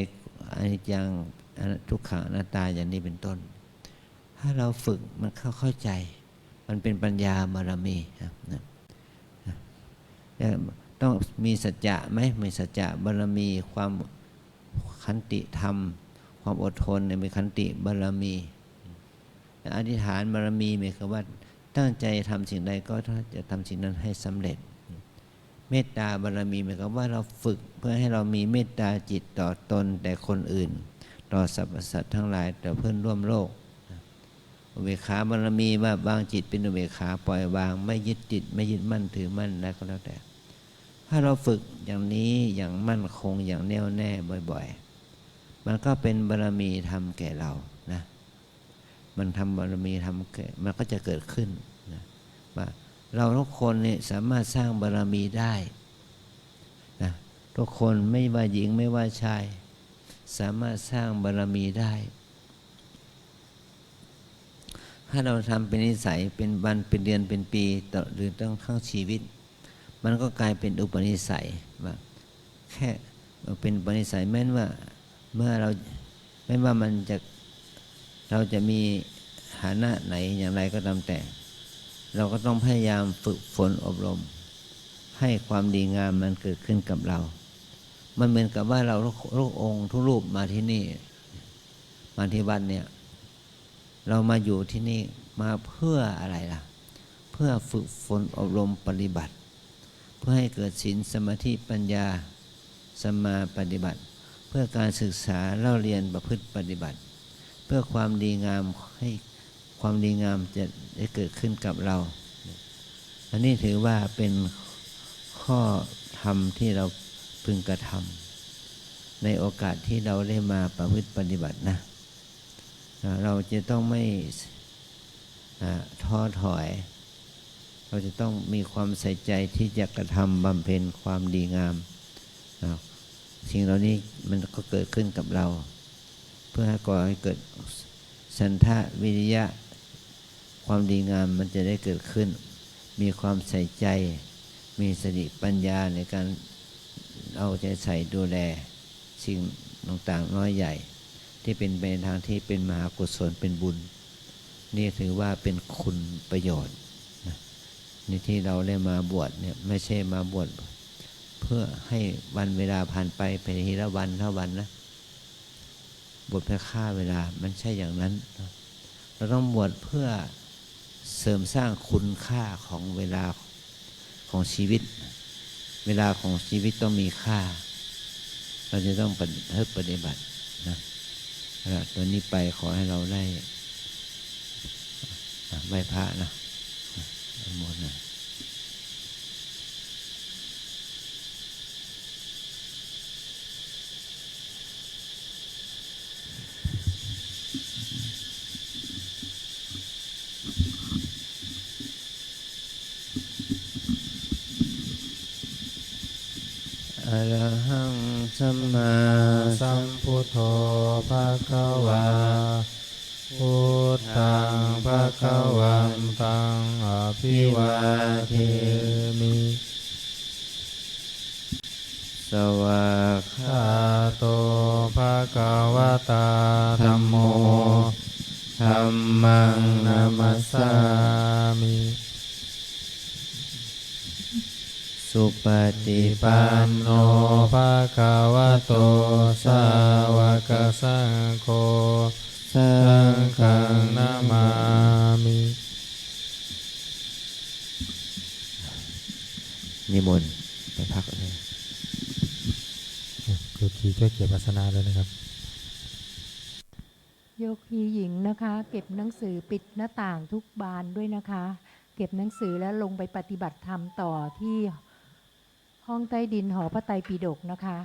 อนิจจังทุกขังอนัตตาอย่างนี้เป็นต้นถ้าเราฝึกมันเข้าใจมันเป็นปัญญาบารมีต้องมีสัจจะไหมมีสัจจะบารมีความขันติธรรมความอดทนเนี่ยเป็นขันติบารมีอธิษฐานบารมีหมายความว่าตั้งใจทำสิ่งใดก็จะทำสิ่งนั้นให้สำเร็จเมตตาบารมีหมายความว่าเราฝึกเพื่อให้เรามีเมตตาจิตต่อตนแต่คนอื่นต่อสรรพสัตว์ทั้งหลายต่อเพื่อนร่วมโลกอุเบกขาบารมีว่าบางจิตเป็นอุเบกขาปล่อยวางไม่ยึดติดไม่ยึดมั่นถือมั่นแล้วก็แล้วแต่ถ้าเราฝึกอย่างนี้อย่างมั่นคงอย่างแน่วแน่บ่อยๆมันก็เป็นบารมีธรรมแก่เรานะมันทำบารมีธรรมแก่มันก็จะเกิดขึ้นนะว่าเราทุกคนเนี่ยสามารถสร้างบารมีได้นะทุกคนไม่ว่าหญิงไม่ว่าชายสามารถสร้างบารมีได้ถ้าเราทำเป็นนิสัยเป็นวันเป็นเดือนเป็นปีหรือต้องทั้งชีวิตมันก็กลายเป็นอุปนิสัยว่าแค่เป็นอุปนิสัยแม้ว่าเมื่อเราไม่ว่ามันจะเราจะมีฐานะไหนอย่างไรก็ตามแต่เราก็ต้องพยายามฝึกฝนอบรมให้ความดีงามมันเกิดขึ้นกับเรา มันเหมือนกับว่าเราทุกองค์ทุกรูปมาที่นี่มาที่วัดเนี่ยเรามาอยู่ที่นี่มาเพื่ออะไรล่ะเพื่อฝึกฝนอบรมปฏิบัติเพื่อให้เกิดศีลสมาธิปัญญาสัมมาปฏิบัติเพื่อการศึกษาเล่าเรียนประพฤติปฏิบัติเพื่อความดีงามให้ความดีงามจะได้เกิดขึ้นกับเราอันนี้ถือว่าเป็นข้อธรรมที่เราพึงกระทำในโอกาสที่เราได้มาประพฤติปฏิบัตินะเราจะต้องไม่ท้อถอยเราจะต้องมีความใส่ใจที่จะกระทำบำเพ็ญความดีงามสิ่งเหล่านี้มันก็เกิดขึ้นกับเราเพื่อให้ก่อให้เกิดฉันทะวิริยะความดีงามมันจะได้เกิดขึ้นมีความใส่ใจมีสติปัญญาในการเอาใจใส่ดูแลสิ่งต่างๆน้อยใหญ่ที่เป็นไปในทางที่เป็นมหากุศลเป็นบุญนี่ถือว่าเป็นคุณประโยชน์นี่ที่เราได้มาบวชเนี่ยไม่ใช่มาบวชเพื่อให้วันเวลาผ่านไปทีละวันเท่าวันนะบวชเพื่อฆ่าเวลามันใช่อย่างนั้นเราต้องบวชเพื่อเสริมสร้างคุณค่าของเวลาของชีวิตเวลาของชีวิตต้องมีค่าเราจะต้องปฏิบัตินะตัวนี้ไปขอให้เราได้ไหว้พระนะหมดนะอะระหังสัมมาสัมพุทโธภะคะวาพุทธังภะคะวันตังอภิวาเทมิสวากขาโตภะคะวะตาธัมโมธัมมังนามัสสามิสุปฏิปันโนภะคะวะโตสาวกสังโฆสังฆังนามามินิมนต์ไปพักเลยโยคีช่วยเก็บอาสนะด้วยนะครับโยคีหญิงนะคะเก็บหนังสือปิดหน้าต่างทุกบานด้วยนะคะเก็บหนังสือแล้วลงไปปฏิบัติธรรมต่อที่ห้องใต้ดินหอพระไตรปิฎกนะคะ